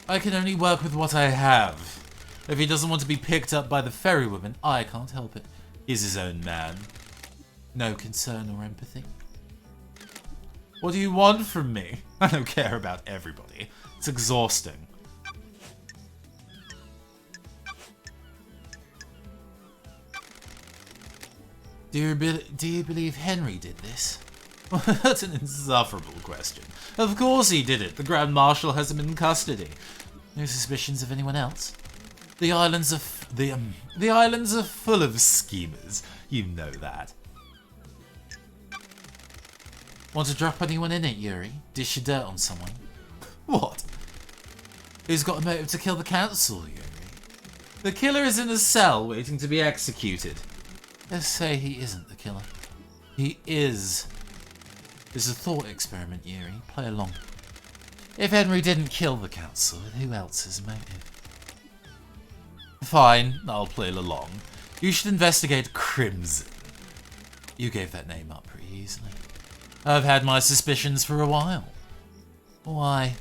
I can only work with what I have. If he doesn't want to be picked up by the ferrywoman, I can't help it. He's his own man. No concern or empathy. What do you want from me? I don't care about everybody. It's exhausting. Do you believe Henry did this? That's an insufferable question. Of course he did it. The Grand Marshal has him in custody. No suspicions of anyone else. The islands are full of schemers. You know that. Want to drop anyone in it, Yuri? Dish your dirt on someone? What? Who's got a motive to kill the council, Yuri? The killer is in a cell waiting to be executed. Let's say he isn't the killer. He is. It's a thought experiment, Yuri. Play along. If Henry didn't kill the council, who else's motive? Fine, I'll play along. You should investigate Crimson. You gave that name up pretty easily. I've had my suspicions for a while. Why?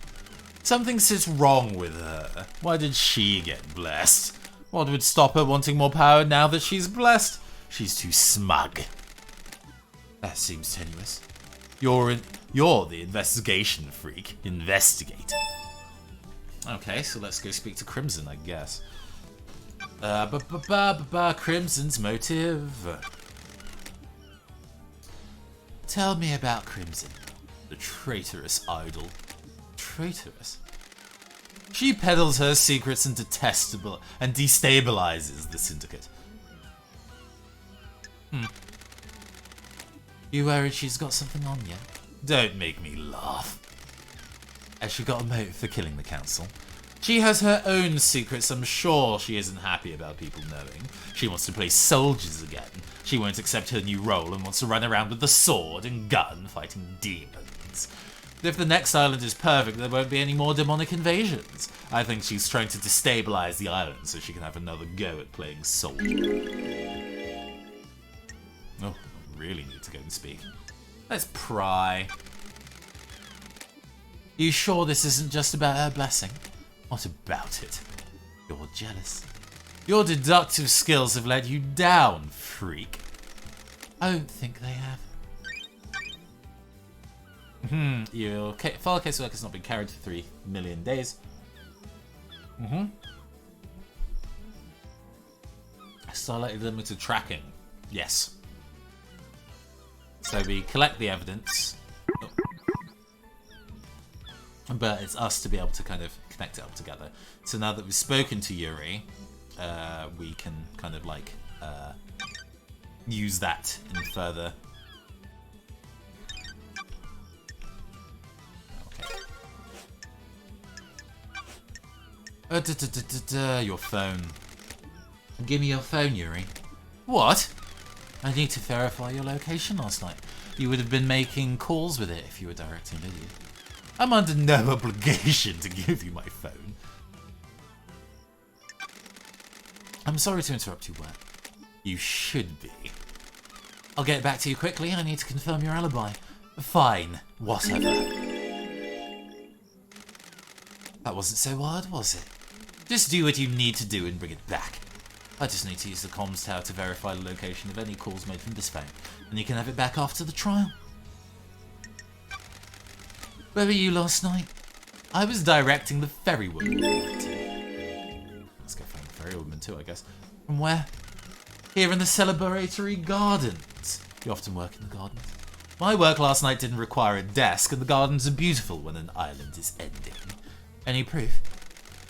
Something sits wrong with her. Why did she get blessed? What would stop her wanting more power now that she's blessed? She's too smug. That seems tenuous. You're the investigation freak. Investigate. Okay, so let's go speak to Crimson, I guess. Crimson's motive. Tell me about Crimson, the traitorous idol. Traitorous? She peddles her secrets and destabilizes the syndicate. You worried she's got something on you? Don't make me laugh. Has she got a motive for killing the council? She has her own secrets. I'm sure she isn't happy about people knowing. She wants to play soldiers again. She won't accept her new role and wants to run around with the sword and gun fighting demons. If the next island is perfect, there won't be any more demonic invasions. I think she's trying to destabilize the island so she can have another go at playing soldier. Oh, I really need to go and speak. Let's pry. You sure this isn't just about her blessing? What about it? You're jealous. Your deductive skills have let you down, freak. I don't think they have. Your file casework has not been carried for 3 million days. Starlight limited tracking. Yes. So we collect the evidence. Oh. But it's us to be able to kind of connect it up together. So now that we've spoken to Yuri, we can kind of like use that in further. Okay. Your phone. Give me your phone, Yuri. What? I need to verify your location last night. You would have been making calls with it if you were directing Lydia. I'm under no obligation to give you my phone. I'm sorry to interrupt your work. You should be. I'll get back to you quickly. I need to confirm your alibi. Fine. Whatever. That wasn't so hard, was it? Just do what you need to do and bring it back. I just need to use the comms tower to verify the location of any calls made from this phone, and you can have it back after the trial. Where were you last night? I was directing the ferrywoman. Let's go find the ferrywoman too, I guess. From where? Here in the celebratory gardens. You often work in the gardens? My work last night didn't require a desk, and the gardens are beautiful when an island is ending. Any proof?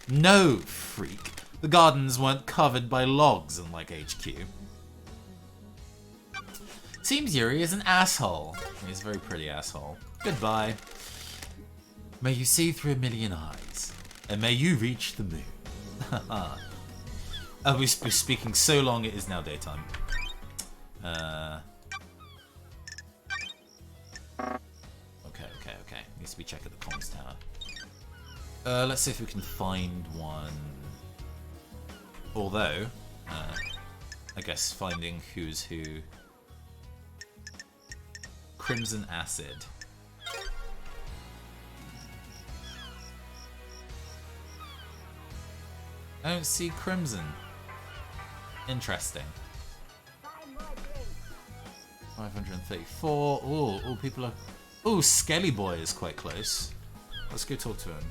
No, freak. The gardens weren't covered by logs, unlike HQ. Seems Yuri is an asshole. He's a very pretty asshole. Goodbye. May you see through a million eyes, and may you reach the moon. Oh, we've been speaking so long it is now daytime. Okay. Needs to be checked at the comms tower. Let's see if we can find one. Although, I guess finding who's who. Crimson Acid. I don't see Crimson. Interesting. 534. Oh, people are. Oh, Skelly Boy is quite close. Let's go talk to him.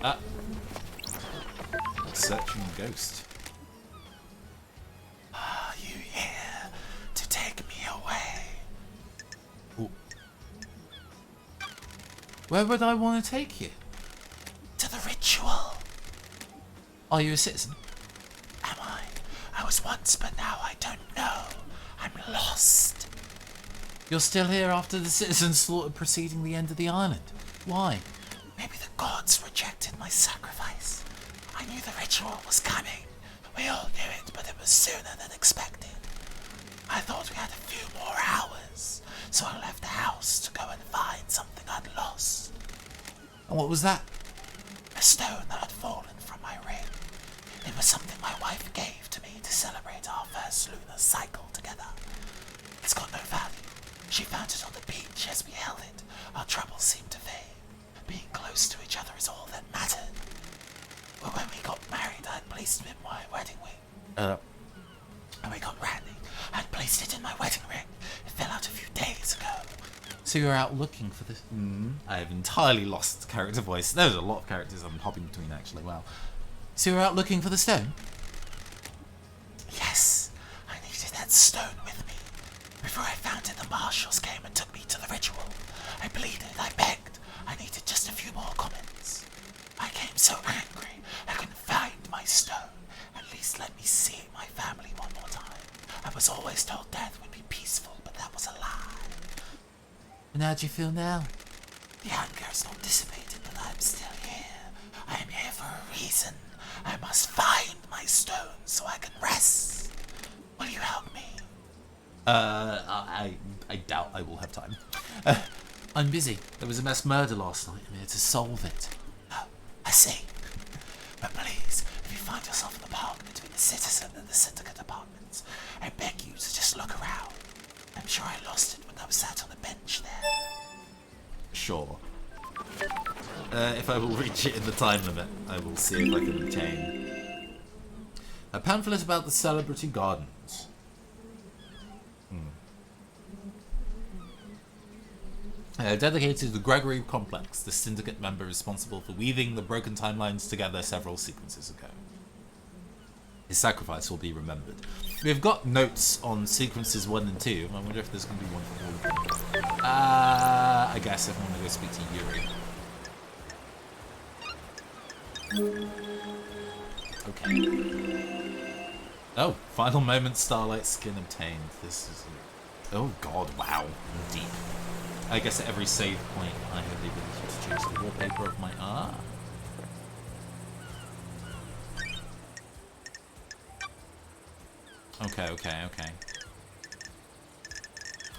Ah. Searching ghost. Are you here to take me away? Ooh. Where would I want to take you? To the ritual. Are you a citizen? Am I? I was once, but now I don't know. I'm lost. You're still here after the citizen slaughter preceding the end of the island. Why? Maybe the gods rejected my sacrifice. I knew the ritual was coming. We all knew it, but it was sooner than expected. I thought we had a few more hours, so I left the house to go and find something I'd lost. And what was that? A stone that had fallen from my ring. It was something my wife gave to me to celebrate our first lunar cycle together. It's got no value. She found it on the beach as we held it. Our troubles seemed to fade. Being close to each other is all that mattered. But when we got married, I'd placed it in my wedding ring. And we got Randy. I'd placed it in my wedding ring. It fell out a few days ago. So you're out looking for this? I have entirely lost character voice. There's a lot of characters I'm hopping between, actually. Wow. So you're out looking for the stone? Yes. I needed that stone with me. Before I found it, the marshals came and took me to the ritual. I pleaded, I begged. I needed just a few more comments. I came so angry, I couldn't find my stone. At least let me see my family one more time. I was always told death would be peaceful, but that was a lie. And how do you feel now? The anger is not dissipated, but I'm still here. I am here for a reason. I must find my stone so I can rest. Will you help me? I doubt I will have time. I'm busy. There was a mass murder last night. I'm here to solve it. Oh, I see. But please, if you find yourself in the park between the Citizen and the Syndicate apartments, I beg you to just look around. I'm sure I lost it when I was sat on the bench there. Sure. If I will reach it in the time limit, I will see if I can obtain a pamphlet about the Celebrity Gardens. Dedicated to the Gregory Complex, the Syndicate member responsible for weaving the broken timelines together several sequences ago. His sacrifice will be remembered. We've got notes on sequences 1 and 2. I wonder if there's going to be one for all of them. I guess if I want to go speak to Yuri. Okay. Oh, final moment Starlight skin obtained. This is... Oh god, wow. Deep. I guess at every save point I have the ability to change the wallpaper of my art. Okay.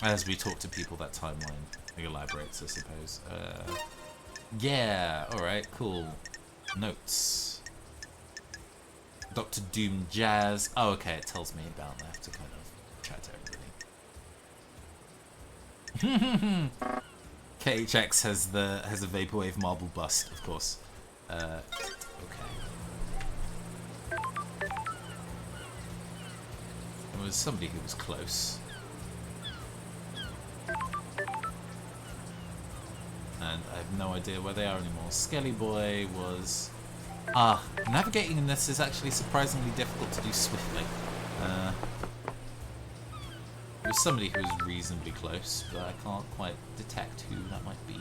As we talk to people, that timeline elaborates, I suppose. Yeah, alright, cool. Notes. Dr. Doom Jazz. Oh, okay, it tells me about that. I have to kind of chat to everybody. KHX has a vaporwave marble bust, of course. Okay. There was somebody who was close. And I have no idea where they are anymore. Skelly Boy was... navigating in this is actually surprisingly difficult to do swiftly. There was somebody who was reasonably close, but I can't quite detect who that might be.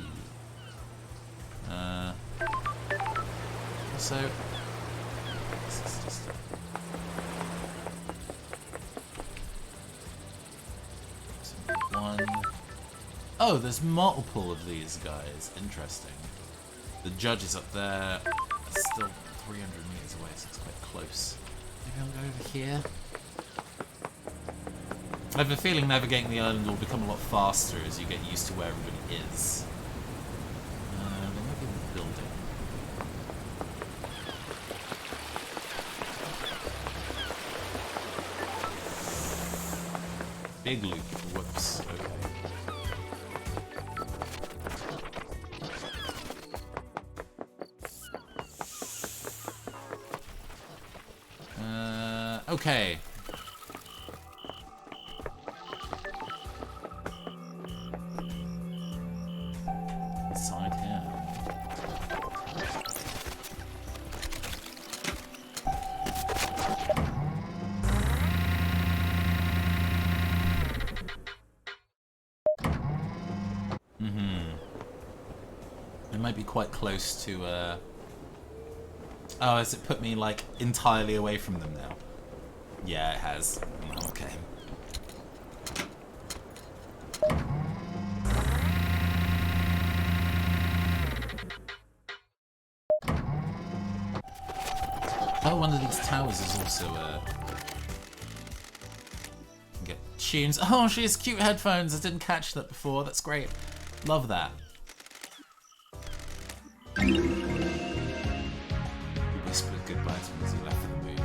Also... This is just... One... Oh, there's multiple of these guys. Interesting. The judge is up there. It's still 300 meters away, so it's quite close. Maybe I'll go over here. I have a feeling navigating the island will become a lot faster as you get used to where everybody is. There might be a building. Big loop. Whoops. Okay. Okay. Inside here. It might be quite close to, Oh, has it put me, like, entirely away from them now? Yeah, it has. Okay. Oh, one of these towers is also, you can get tunes. Oh, she has cute headphones. I didn't catch that before. That's great. Love that. He whispered goodbye to me as he left for the moon.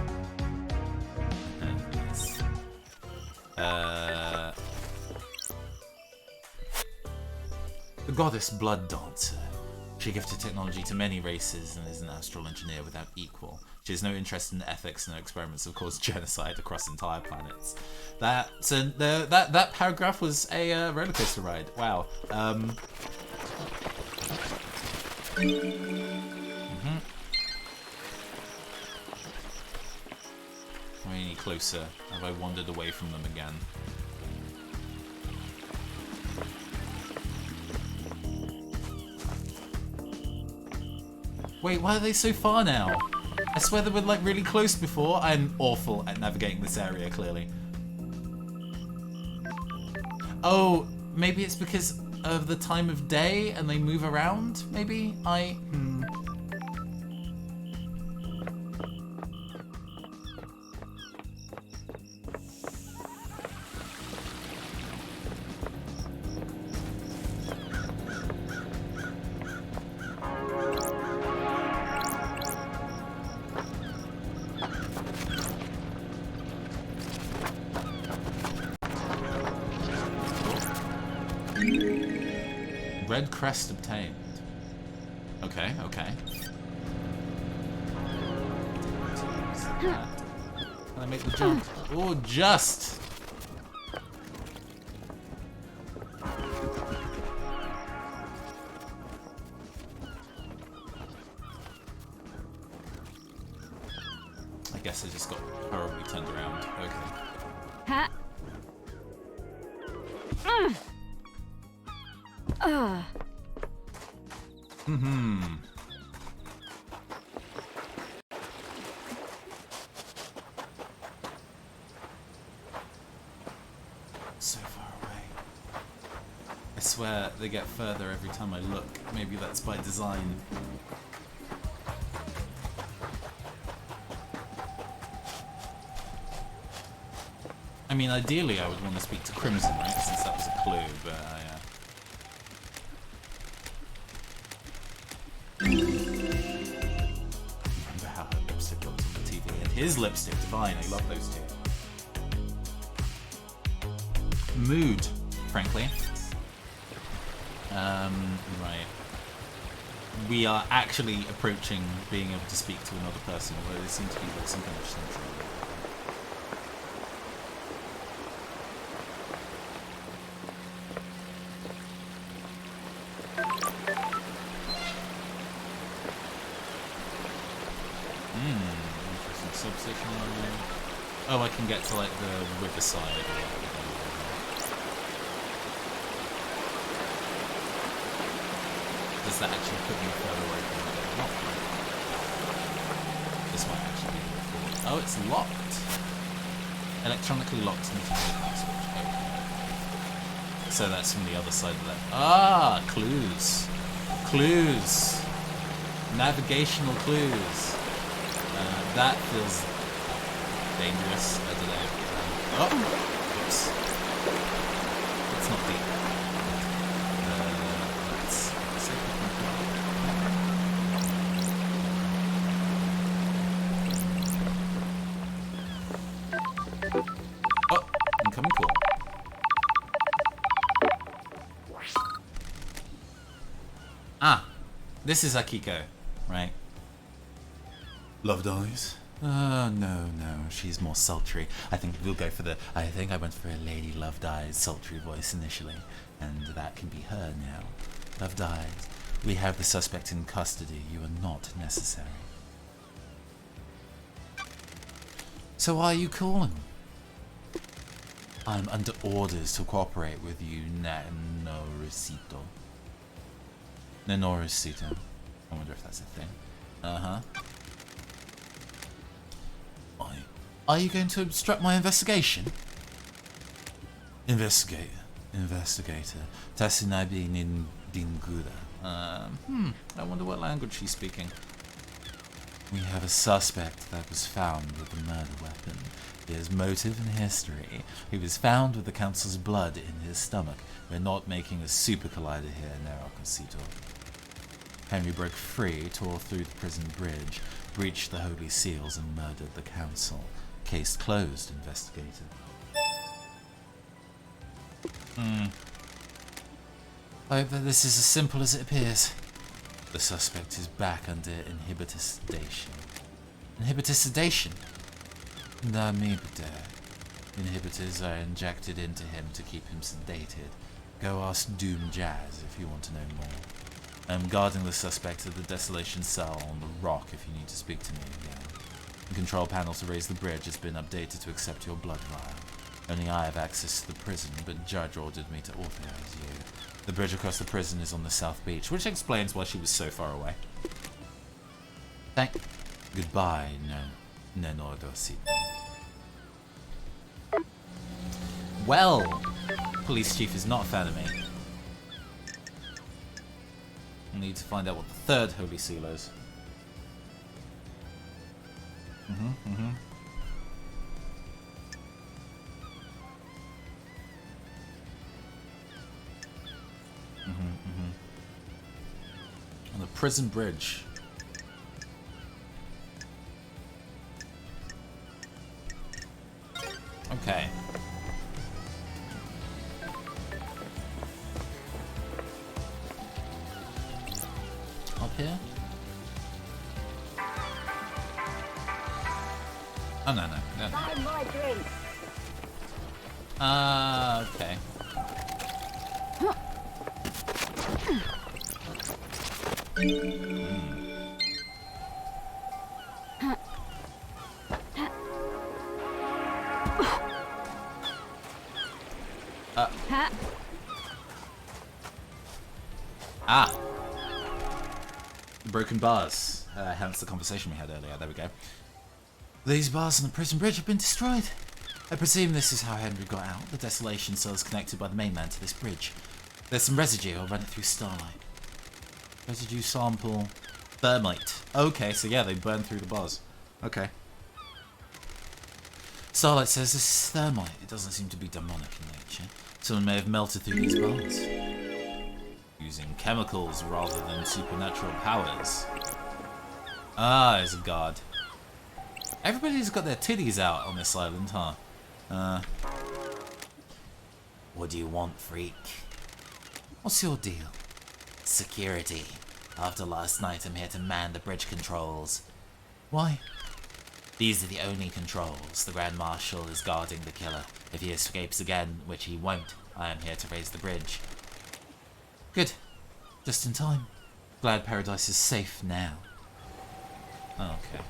The goddess Blood Dancer. She gifted technology to many races and is an astral engineer without equal. She has no interest in ethics, no experiments of cause genocide across entire planets. That paragraph was a roller coaster ride. Wow. Any closer? Have I wandered away from them again? Wait, why are they so far now? I swear they were like really close before. I'm awful at navigating this area, clearly. Oh, maybe it's because of the time of day and they move around? Maybe? Red crest obtained. Okay, okay. Can I make the jump? Oh, just! I guess I just got horribly turned around. Okay. Ha. So far away. I swear they get further every time I look. Maybe that's by design. I mean, ideally I would want to speak to Crimson, right? Since that was a clue, but remember how her lipstick looked on the TV, and his lipstick, divine. I love those two. Mood, frankly. Right. We are actually approaching being able to speak to another person, where there seems to be like some kind of central. Interesting substation area. Oh, I can get to like the riverside. Does that actually put me further away from the lock? This might actually be the forward. Oh, it's locked. Electronically locked into the password. Okay. So that's from the other side of that. Ah, clues. Clues. Navigational clues. That feels dangerous. I don't know. Oh! Oops. It's not deep. Let's see if we can oh! Incoming call. Ah! This is Akiko, right? Love Dies? No, she's more sultry. I think we'll go for I think I went for a Lady Love Dies sultry voice initially, and that can be her now. Love Dies. We have the suspect in custody. You are not necessary. So why are you calling? I'm under orders to cooperate with you, Nenorisito. Nenorisito. I wonder if that's a thing. Uh-huh. Are you going to obstruct my investigation? Investigator. Tasinabi Nindingura. I wonder what language she's speaking. We have a suspect that was found with a murder weapon. His motive and history. He was found with the council's blood in his stomach. We're not making a super collider here, no, Cosito. Henry broke free, tore through the prison bridge, breached the holy seals, and murdered the council. Case closed, investigator. I hope that this is as simple as it appears. The suspect is back under inhibitor sedation. Inhibitor sedation? Inhibitors are injected into him to keep him sedated. Go ask Doom Jazz if you want to know more. I'm guarding the suspect at the Desolation Cell on the Rock if you need to speak to me again. The control panel to raise the bridge has been updated to accept your blood vial. Only I have access to the prison, but Judge ordered me to authorize you. The bridge across the prison is on the South Beach, which explains why she was so far away. Goodbye, no, Dosito. Well, police chief is not a fan of me. I need to find out what the third Holy Seal is. On the prison bridge. Okay. Up here? Oh, no. Find my drink. Okay. Broken bars. Hence the conversation we had earlier. There we go. These bars on the prison bridge have been destroyed. I presume this is how Henry got out. The Desolation Cell is connected by the mainland to this bridge. There's some residue. I'll run it through STARLIGHT. Residue sample. Thermite. Okay, so yeah, they burned through the bars. Okay. STARLIGHT says this is thermite. It doesn't seem to be demonic in nature. Someone may have melted through these bars. Using chemicals rather than supernatural powers. Ah, there's a guard. Everybody's got their titties out on this island, huh? What do you want, freak? What's your deal? Security. After last night, I'm here to man the bridge controls. Why? These are the only controls. The Grand Marshal is guarding the killer. If he escapes again, which he won't, I am here to raise the bridge. Good. Just in time. Glad Paradise is safe now. Okay.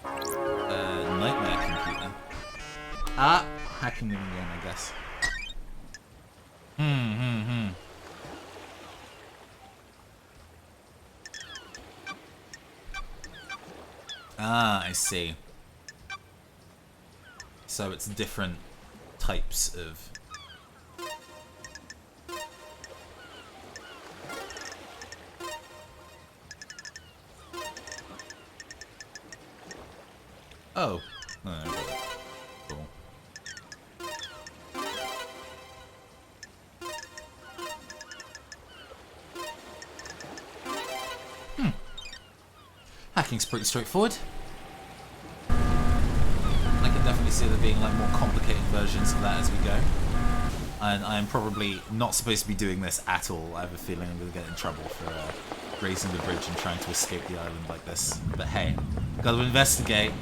Nightmare computer. Hacking them again, I guess. I see. So it's different types of... Oh. Cool. Hacking's pretty straightforward. I can definitely see there being like more complicated versions of that as we go. And I am probably not supposed to be doing this at all. I have a feeling I'm going to get in trouble for raising the bridge and trying to escape the island like this. But hey, gotta investigate.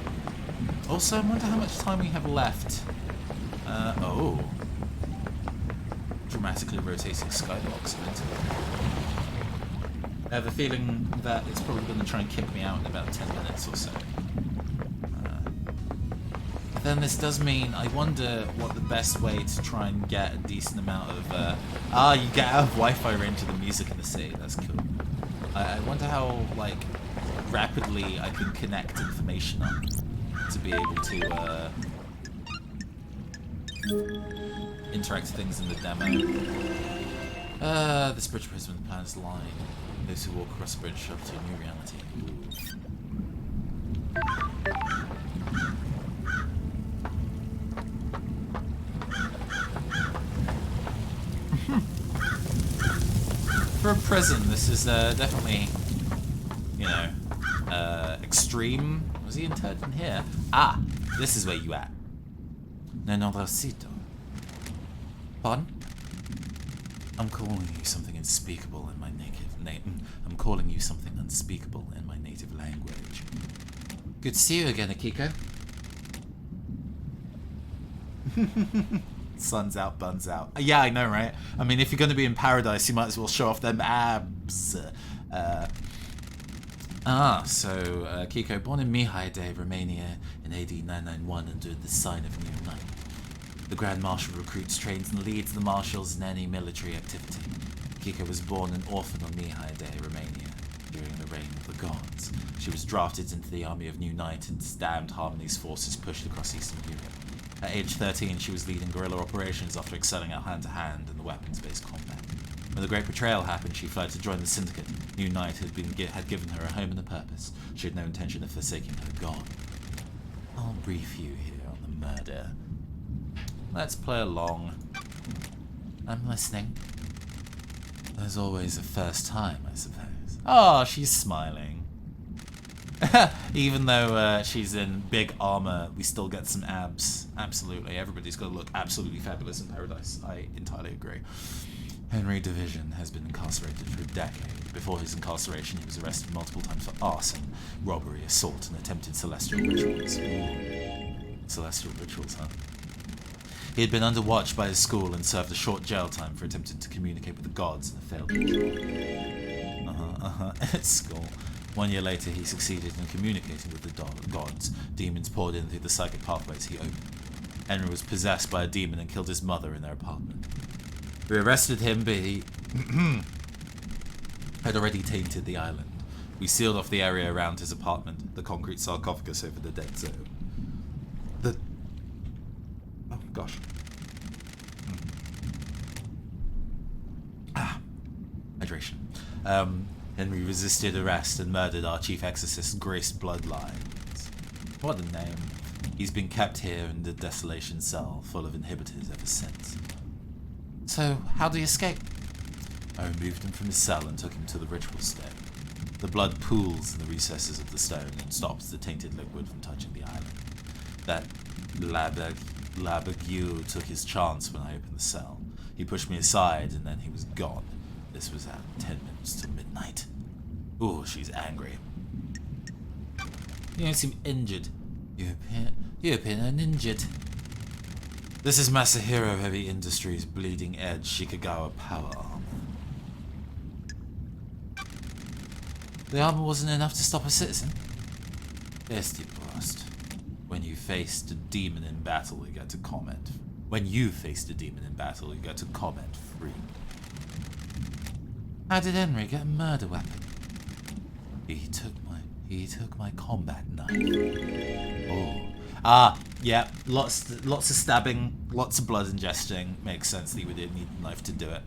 Also, I wonder how much time we have left. Oh. Dramatically rotating skylocks event. I have a feeling that it's probably going to try and kick me out in about 10 minutes or so. But then this does mean, I wonder what the best way to try and get a decent amount of... you get out of Wi-Fi range of the music in the city. That's cool. I wonder how, like, rapidly I can connect information up to be able to interact with things in the demo. This bridge appears when the planets align. Those who walk across the bridge up to a new reality. For a prison, this is definitely, you know, extreme. Was he interred in here? Ah, this is where you at. Nenodrosito. Pardon? I'm calling you something unspeakable in my I'm calling you something unspeakable in my native language. Good to see you again, Akiko. Sun's out, buns out. Yeah, I know, right? I mean, if you're going to be in paradise, you might as well show off them abs. Kiko, born in Mihai Day, Romania in AD 991 under the sign of New Night. The Grand Marshal recruits, trains, and leads the marshals in any military activity. Kiko was born an orphan on Mihai Day, Romania, during the reign of the gods. She was drafted into the army of New Night and damned Harmony's forces pushed across Eastern Europe. At age 13, she was leading guerrilla operations after excelling at hand-to-hand in the weapons-based combat. When the Great Betrayal happened, she fled to join the Syndicate. New Night had given her a home and a purpose. She had no intention of forsaking her god. I'll brief you here on the murder. Let's play along. I'm listening. There's always a first time, I suppose. Oh, she's smiling. Even though she's in big armor, we still get some abs. Absolutely. Everybody's got to look absolutely fabulous in paradise. I entirely agree. Henry Division has been incarcerated for a decade. Before his incarceration, he was arrested multiple times for arson, robbery, assault, and attempted celestial rituals. Ooh. Celestial rituals, huh? He had been under watch by his school and served a short jail time for attempting to communicate with the gods in a failed ritual. At school. 1 year later, he succeeded in communicating with the gods. Demons poured in through the psychic pathways he opened. Henry was possessed by a demon and killed his mother in their apartment. We arrested him, but he had already tainted the island. We sealed off the area around his apartment, the concrete sarcophagus over the dead zone. Oh, gosh. Hydration. Henry resisted arrest and murdered our chief exorcist, Grace Bloodlines. What a name. He's been kept here in the desolation cell, full of inhibitors ever since. So, how did he escape? I removed him from his cell and took him to the ritual stone. The blood pools in the recesses of the stone and stops the tainted liquid from touching the island. That Labague took his chance when I opened the cell. He pushed me aside and then he was gone. This was at 10 minutes to midnight. Ooh, she's angry. You don't seem injured. You appear uninjured. This is Masahiro Heavy Industries Bleeding Edge Shikagawa Power Armor. The armor wasn't enough to stop a citizen? Best you passed. When you faced a demon in battle, you got to comment. When you faced a demon in battle, you got to comment free. How did Henry get a murder weapon? He took my combat knife. Oh. Ah, yeah, lots of stabbing, lots of blood ingesting. Makes sense that you would need a knife to do it.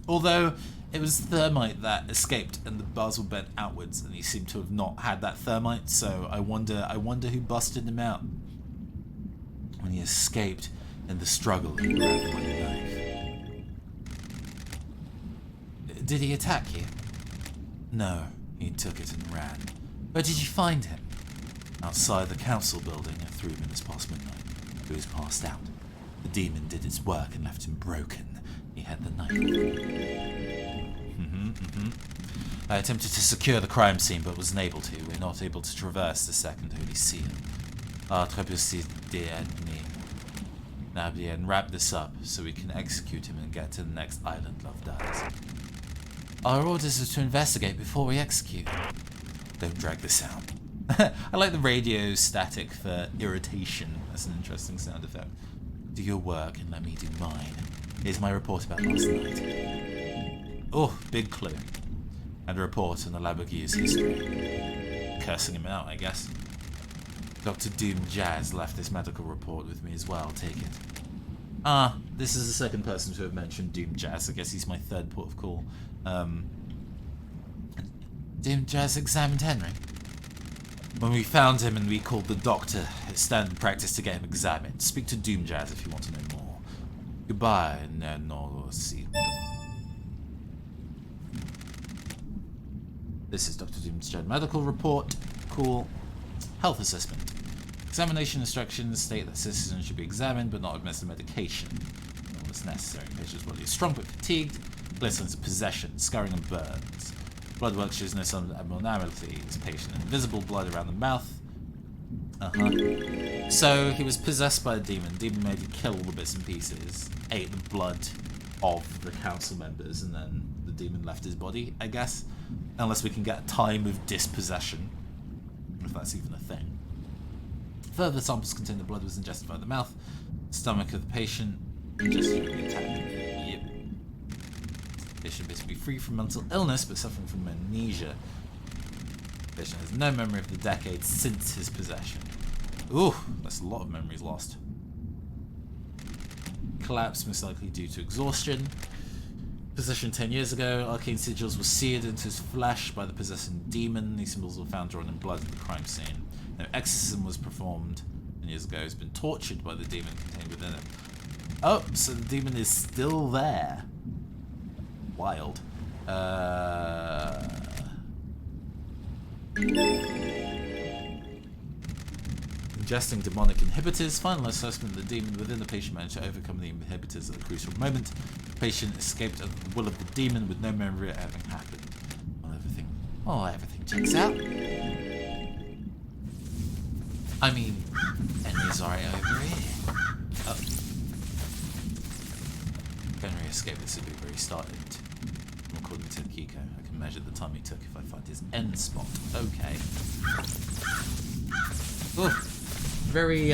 Although, it was thermite that escaped and the bars were bent outwards and he seemed to have not had that thermite, so I wonder who busted him out. When he escaped in the struggle, he grabbed my knife. Did he attack you? No, he took it and ran. Where did you find him? Outside the council building. I threw him in his past midnight. He was passed out. The demon did its work and left him broken. He had the knife. I attempted to secure the crime scene but was unable to. We're not able to traverse the second holy seal. Now, and wrap this up so we can execute him and get to the next island Love Dies. Our orders are to investigate before we execute. Don't drag this out. I like the radio static for irritation. That's an interesting sound effect. Do your work and let me do mine. Here's my report about last night. Oh, big clue. And a report on the Labague's history. Cursing him out, I guess. Dr. Doom Jazz left this medical report with me as well. Take it. Ah, this is the second person to have mentioned Doom Jazz. I guess he's my third port of call. Doom Jazz examined Henry. When we found him and we called the doctor, it's standard practice to get him examined. Speak to Doomjazz if you want to know more. Goodbye, Nanosito. This is Dr. Doomjazz medical report. Cool. Health assessment. Examination instructions state that citizens should be examined but not administer medication. All is necessary. Patient's body is strong but fatigued. Clear signs of possession, scarring and burns. Blood work shows no sign of abnormalities. Patient invisible blood around the mouth. So he was possessed by a demon. Demon made him kill all the bits and pieces. Ate the blood of the council members, and then the demon left his body, I guess. Unless we can get a time of dispossession. If that's even a thing. Further samples contain the blood was ingested by the mouth, stomach of the patient, ingested during the attack. Yep. Patient appears to be free from mental illness but suffering from amnesia. Patient has no memory of the decades since his possession. Ooh, that's a lot of memories lost. Collapse most likely due to exhaustion. Possession 10 years ago, arcane sigils were seared into his flesh by the possessing demon. These symbols were found drawn in blood at the crime scene. No exorcism was performed 10 years ago. He's been tortured by the demon contained within him. Oh, so the demon is still there. Wild. Ingesting demonic inhibitors. Final assessment of the demon within the patient managed to overcome the inhibitors at a crucial moment. The patient escaped under the will of the demon with no memory of having happened. Everything checks out. I mean, Henry's alright over here. Oh. If Henry escaped, this would be where he started. According to Kiko, I can measure the time he took if I find his end spot. Okay. Ooh. Very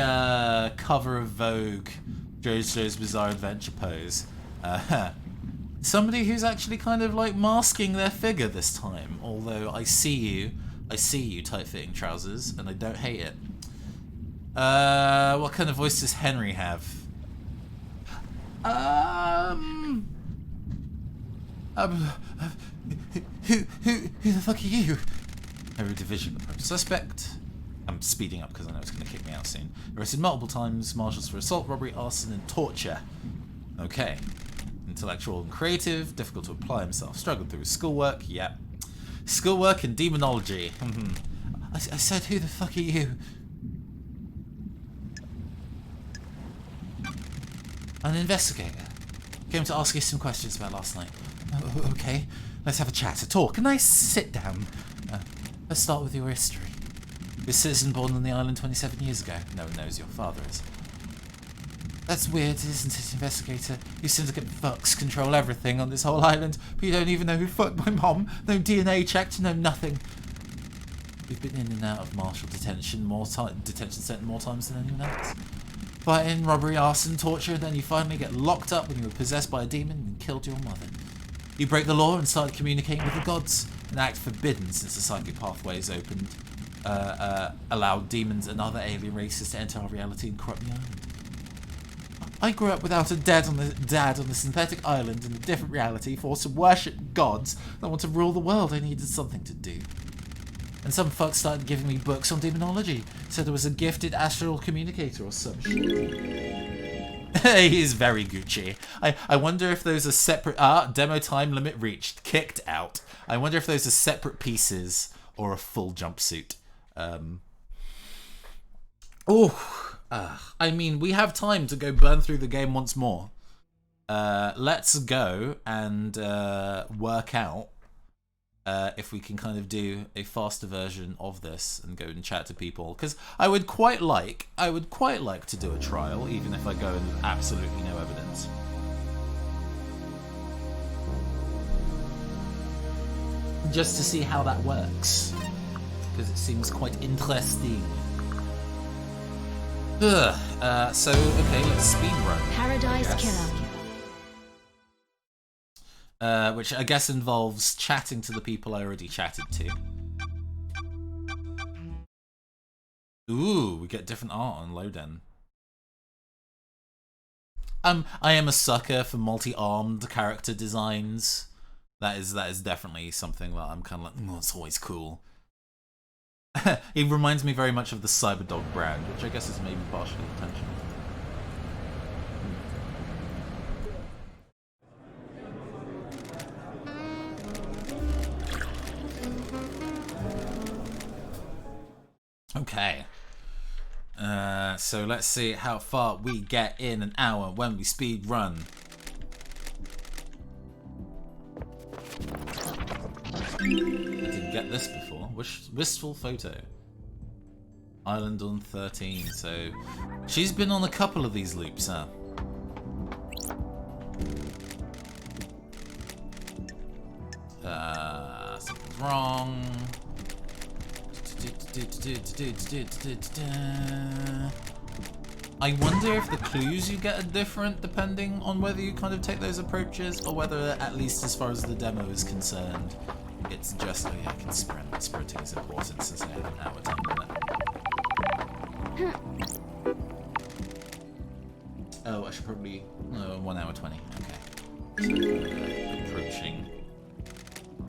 cover of Vogue, JoJo's Bizarre Adventure pose. Somebody who's actually kind of like masking their figure this time. Although I see you tight-fitting trousers, and I don't hate it. What kind of voice does Henry have? Who the fuck are you? Every division approach suspect. I'm speeding up because I know it's going to kick me out soon. Arrested multiple times, marshals for assault, robbery, arson, and torture. Okay. Intellectual and creative, difficult to apply himself. Struggled through his schoolwork, yep. Schoolwork and demonology. I said, who the fuck are you? I'm an investigator. Came to ask you some questions about last night. Okay, let's have a chat, a talk, a nice sit down. Let's start with your history. You're a citizen born on the island 27 years ago. No one knows your father is. That's weird, isn't it, investigator? You syndicate fucks control everything on this whole island, but you don't even know who fucked my mom. No DNA checked, no nothing. You've been in and out of martial detention centre more times than anyone else. Fighting, robbery, arson, torture, and then you finally get locked up when you were possessed by a demon and killed your mother. You break the law and started communicating with the gods, an act forbidden since the psychic pathways opened. Allowed demons and other alien races to enter our reality and corrupt the island. I grew up without a dad on the synthetic island in a different reality, forced to worship gods that want to rule the world. I needed something to do. And some fuck started giving me books on demonology. Said I was a gifted astral communicator or some shit. He is very Gucci. I wonder if those are separate... demo time limit reached. Kicked out. I wonder if those are separate pieces or a full jumpsuit. I mean, we have time to go burn through the game once more. Let's go and work out if we can kind of do a faster version of this and go and chat to people. Because I would quite like to do a trial, even if I go in with absolutely no evidence. Just to see how that works. Because it seems quite interesting. So, okay, let's speedrun. Paradise Killer. Which I guess involves chatting to the people I already chatted to. Ooh, we get different art on Loden. I am a sucker for multi-armed character designs. That is definitely something that I'm kind of like, it's always cool. It reminds me very much of the Cyberdog brand, which I guess is maybe partially intentional. Okay. So let's see how far we get in an hour when we speed run. I didn't get this before. Wistful photo. Island on 13. So she's been on a couple of these loops, huh? Something's wrong. I wonder if the clues you get are different depending on whether you kind of take those approaches, or whether, at least as far as the demo is concerned, it's just, oh yeah, I can sprint. Sprinting is important since I have an hour time limit. Oh, I should probably, 1 hour 20, okay. So, approaching.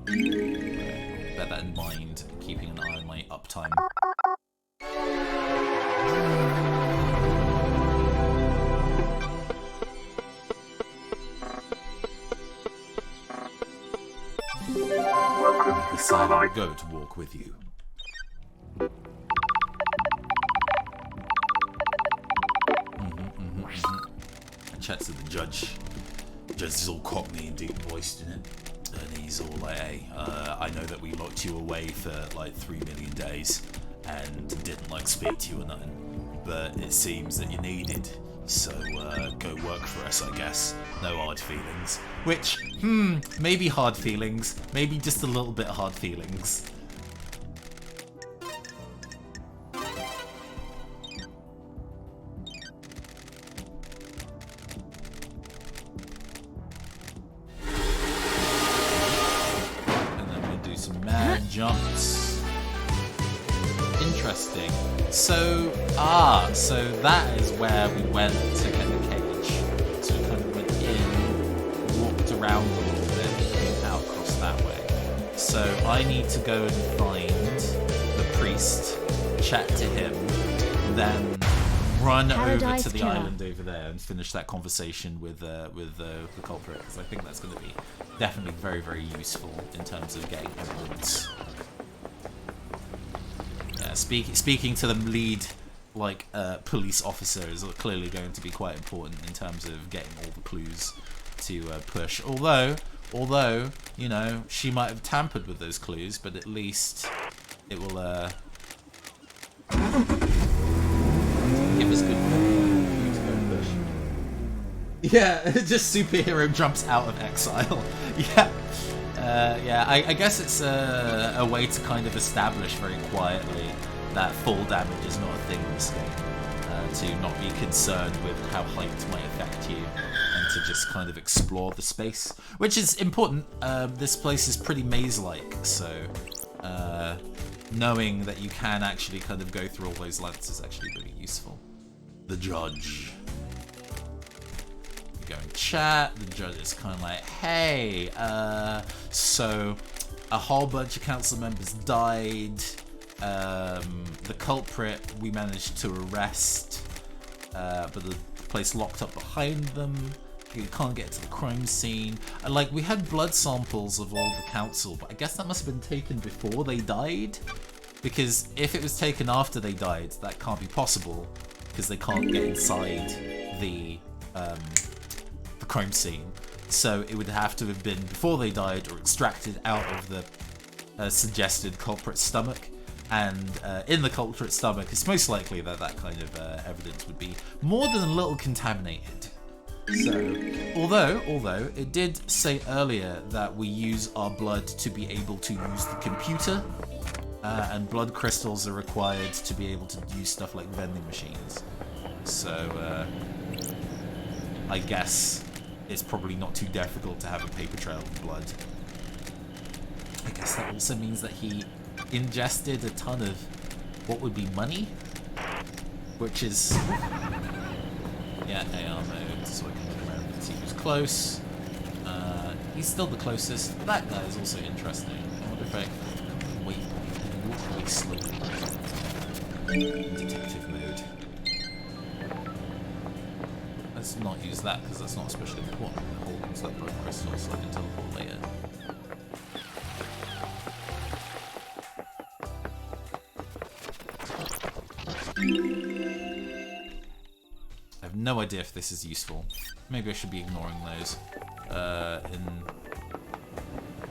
Bear that in mind, keeping an eye on my uptime. I decided I'd go to walk with you. I chat to the judge. The judge is all cockney and deep voiced in it. And he's all like, hey, I know that we locked you away for like 3 million days and didn't like speak to you or nothing, but it seems that you needed, so go work for us, I guess. No hard feelings. Which, maybe hard feelings, maybe just a little bit of hard feelings. Jumps. Interesting. So that is where we went to get the cage. So we kind of went in, walked around a little bit, and came out across that way. So I need to go and find the priest, chat to him, then run over to the island over there and finish that conversation with the culprit, because I think that's going to be definitely very, very useful in terms of getting evidence. Speaking to the lead, police officer is clearly going to be quite important in terms of getting all the clues to push. Although, you know, she might have tampered with those clues, but at least it will give us good clues to go push. Yeah, just superhero jumps out of exile. Yeah, I guess it's a way to kind of establish very quietly that fall damage is not a thing in this game. To not be concerned with how height might affect you, and to just kind of explore the space, which is important. This place is pretty maze-like, so knowing that you can actually kind of go through all those lengths is actually really useful. The judge. Go and chat. The judge is kind of like, hey, so a whole bunch of council members died. The culprit we managed to arrest, but the place locked up behind them. You can't get to the crime scene. And we had blood samples of all the council, but I guess that must have been taken before they died, because if it was taken after they died, that can't be possible, because they can't get inside the crime scene. So it would have to have been before they died, or extracted out of the suggested culprit's stomach. And in the culprit's stomach, it's most likely that that kind of evidence would be more than a little contaminated. So, although it did say earlier that we use our blood to be able to use the computer, and blood crystals are required to be able to use stuff like vending machines. So, I guess it's probably not too difficult to have a paper trail of blood. I guess that also means that he ingested a ton of what would be money, which is AR mode, so I can look around and see who's close. He's still the closest, but that guy is also interesting. I wonder if I can wait really slowly. In detective mode. Let's not use that because that's not especially important. The whole thing's like broken crystal, so I can teleport later. I have no idea if this is useful. Maybe I should be ignoring those.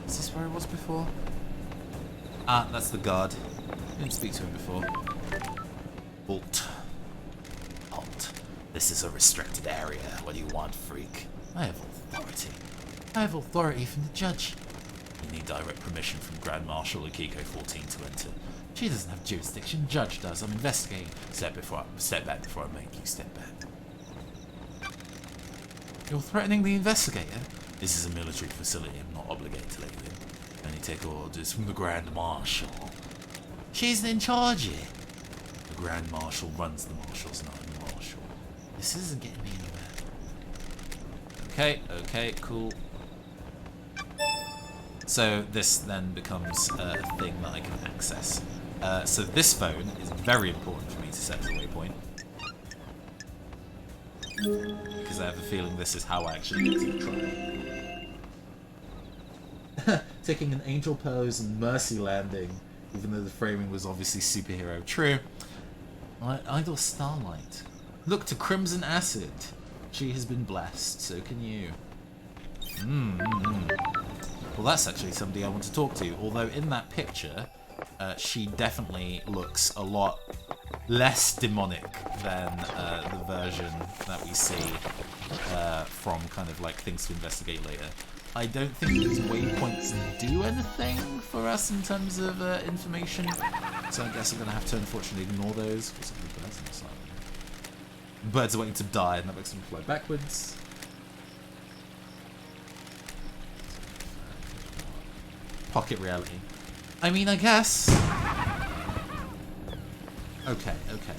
Is this where it was before? Ah, that's the guard. Didn't speak to him before. Halt. Halt. This is a restricted area. What do you want, freak? I have authority. I have authority from the judge. You need direct permission from Grand Marshal Akiko 14 to enter. She doesn't have jurisdiction. Judge does. I'm investigating. Step back before I make you step back. You're threatening the investigator? This is a military facility. I'm not obligated to let you in. I only take orders from the Grand Marshal. She's in charge here. The Grand Marshal runs the marshals, not a marshal. This isn't getting me anywhere. Okay, cool. So this then becomes a thing that I can access. So this phone is very important for me to set as a waypoint. Because I have a feeling this is how I actually get to the trial. Taking an angel pose and mercy landing, even though the framing was obviously superhero. True. Idol Starlight. Look to Crimson Acid. She has been blessed, so can you. Well, that's actually somebody I want to talk to, although in that picture, she definitely looks a lot less demonic than the version that we see from kind of like Things to Investigate Later. I don't think these waypoints do anything for us in terms of information, so I guess I'm going to have to unfortunately ignore those. Birds are waiting to die, and that makes them fly backwards. Pocket reality. I mean, I guess. Okay,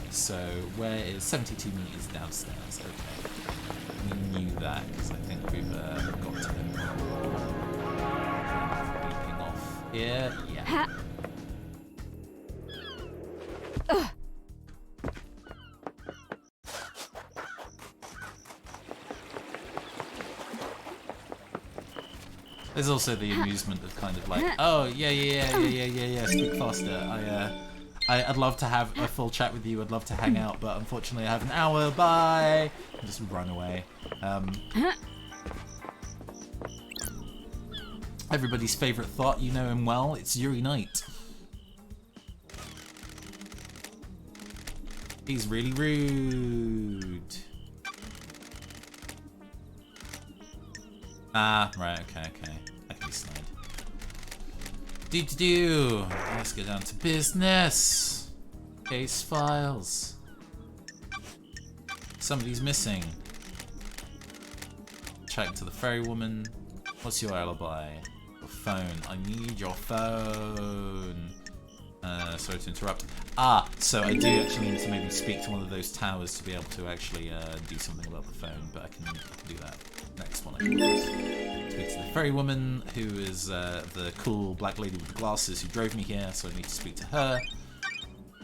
so where is 72 meters downstairs? Okay. We knew that, because I think we've got to him. Leaping off here. Yeah. There's also the amusement of kind of like, oh yeah, speak faster. I'd love to have a full chat with you. I'd love to hang out, but unfortunately I have an hour. Bye. And just run away. Everybody's favorite thought, you know him well. It's Yuri Knight. He's really rude. Ah, right, okay. I can be snide. Do. Let's get down to business. Case files. Somebody's missing. Check to the ferry woman. What's your alibi? Your phone. I need your phone. Sorry to interrupt. Ah, so I do actually need to maybe speak to one of those towers to be able to actually do something about the phone, but I can do that next one. I can speak to the ferry woman, who is the cool black lady with the glasses who drove me here, so I need to speak to her.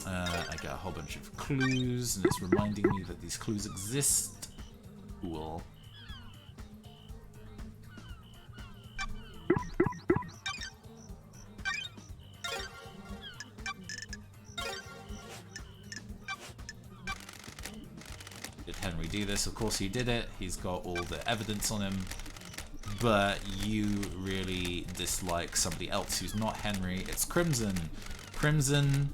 I get a whole bunch of clues, and it's reminding me that these clues exist. Cool. Did Henry do this? Of course he did it. He's got all the evidence on him. But you really dislike somebody else who's not Henry. It's Crimson. Crimson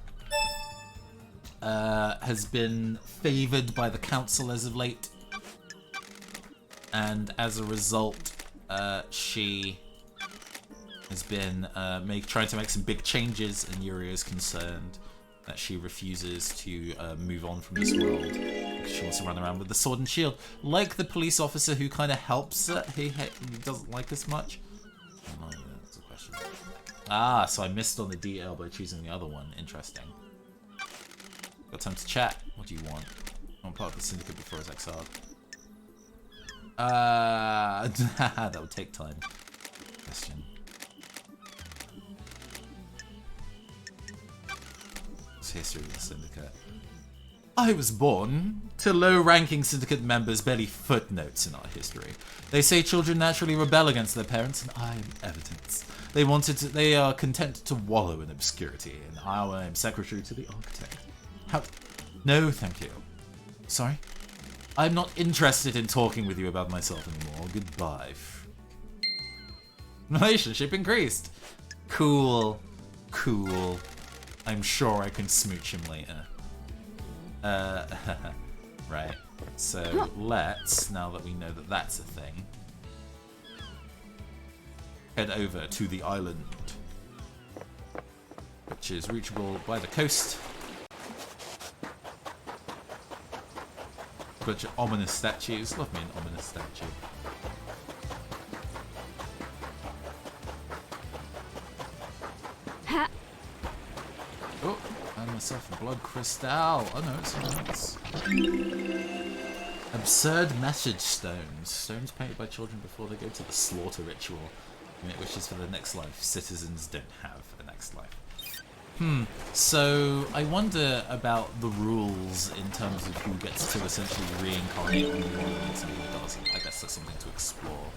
has been favoured by the council as of late. And as a result, she has been trying to make some big changes, and Yuri is concerned that she refuses to move on from this world because she wants to run around with the sword and shield, like the police officer who kind of helps her. He doesn't like us much. Oh, yeah, that's a question. Ah, so I missed on the DL by choosing the other one. Interesting. Got time to chat. What do you want? I'm part of the syndicate before it's exiled. That would take time. Question. history of the syndicate. I was born to low-ranking syndicate members, barely footnotes in our history. They say children naturally rebel against their parents, and I am evidence. They are content to wallow in obscurity, and I am secretary to the architect. How? No, thank you. Sorry? I'm not interested in talking with you about myself anymore. Goodbye. Relationship increased. Cool. Cool. I'm sure I can smooch him later. Right. So let's, now that we know that that's a thing, head over to the island, which is reachable by the coast. Bunch of ominous statues. Love me an ominous statue. Oh, and myself a blood crystal. Oh no, it's nice. Absurd message stones. Stones painted by children before they go to the slaughter ritual. It wishes for the next life. Citizens don't have a next life. So I wonder about the rules in terms of who gets to essentially reincarnate on the island and who doesn't. I guess that's something to explore.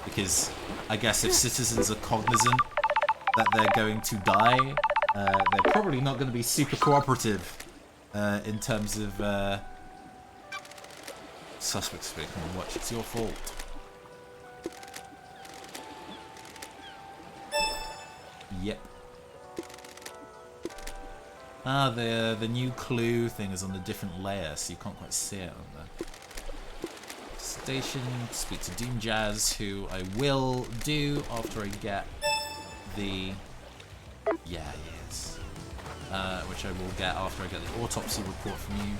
Because I guess if citizens are cognizant that they're going to die, they're probably not going to be super cooperative in terms of suspects being on watch. It's your fault. Yep. Ah, the new clue thing is on a different layer, so you can't quite see it on the station. Speak to Doom Jazz, who I will do after I get the... Yeah, he is. Which I will get after I get the autopsy report from you.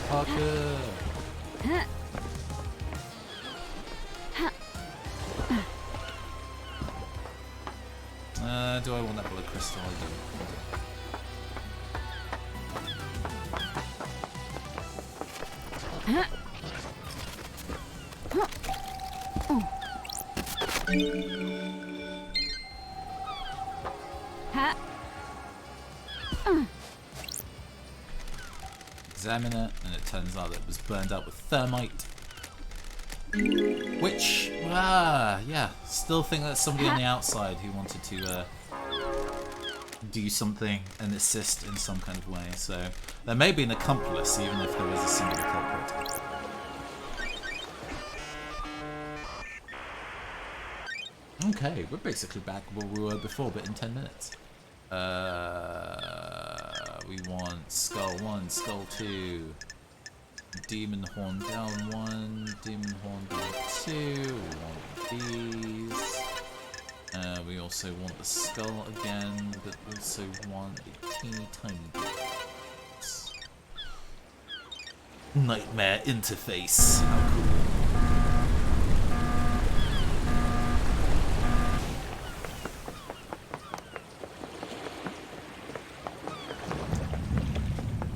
Parker! Do I want that blood crystal? I do. Examine it, and it turns out that it was burned out with thermite. Which, yeah, still think that's somebody on the outside who wanted to do something and assist in some kind of way. So there may be an accomplice, even if there is a single culprit. Okay, we're basically back where we were before, but in 10 minutes. We want Skull 1, Skull 2. Demon Horn down 1, Demon Horn down 2, we want these. We also want the skull again, but also want the teeny tiny bits. Nightmare interface. How cool.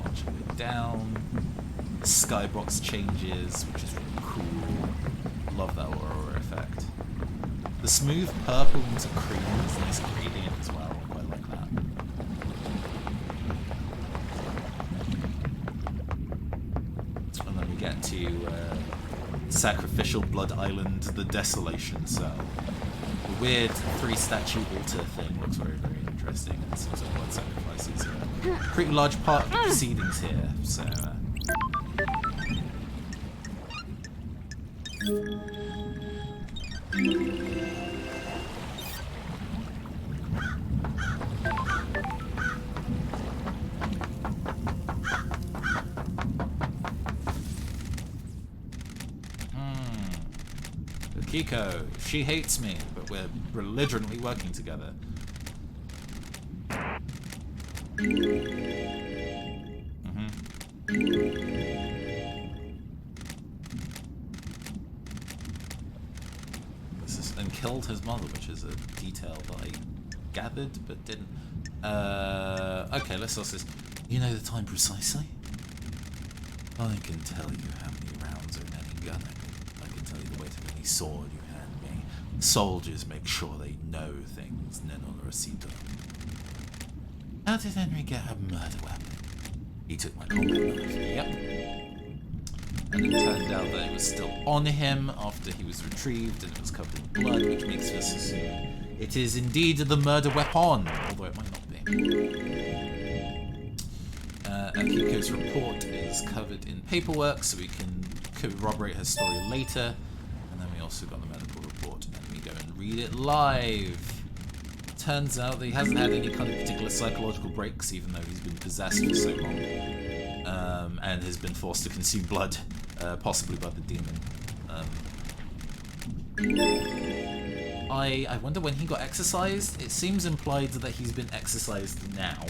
Marching it down. Skybox changes, which is really cool. Love that aurora effect. The smooth purple into cream is a nice gradient as well. I quite like that. And then we get to Sacrificial Blood Island, the Desolation Cell. The weird 3-statue altar thing looks very, very interesting. And it seems like blood sacrifices are a pretty large part of the proceedings here. So. Kiko, she hates me, but we're belligerently working together. And killed his mother, which is a detail that I gathered but didn't. Okay, let's ask this. You know the time precisely? I can tell you how many rounds are in any gun. I can tell you the weight of any sword you hand me. Soldiers make sure they know things, Nenorosito. How did Henry get a murder weapon? He took my combat knife. Yep. And it turned out that it was still on him after he was retrieved, and it was covered in blood, which makes us assume it is indeed the murder weapon, although it might not be. Akiko's report is covered in paperwork, so we can corroborate her story later. And then we also got the medical report, and we go and read it live. Turns out that he hasn't had any kind of particular psychological breaks, even though he's been possessed for so long, and has been forced to consume blood, possibly by the demon. I wonder when he got exercised. It seems implied that he's been exercised now,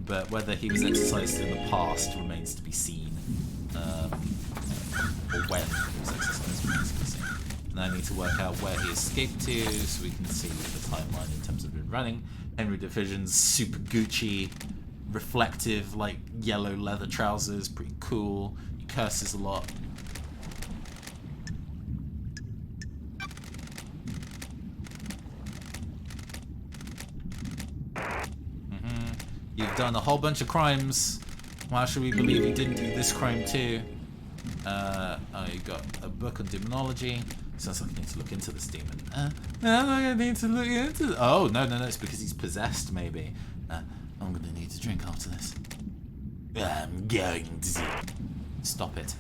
but whether he was exercised in the past remains to be seen, or when he was exercised remains to be seen. And I need to work out where he escaped to, so we can see the timeline in terms of him running. Henry Division's super Gucci, reflective, like, yellow leather trousers, pretty cool. He curses a lot. You've done a whole bunch of crimes. Why should we believe you didn't do this crime too? You got a book on demonology. Sounds like I need to look into this demon. I need to look into. Oh no, it's because he's possessed. Maybe. I'm gonna need to drink after this. I'm going to stop it.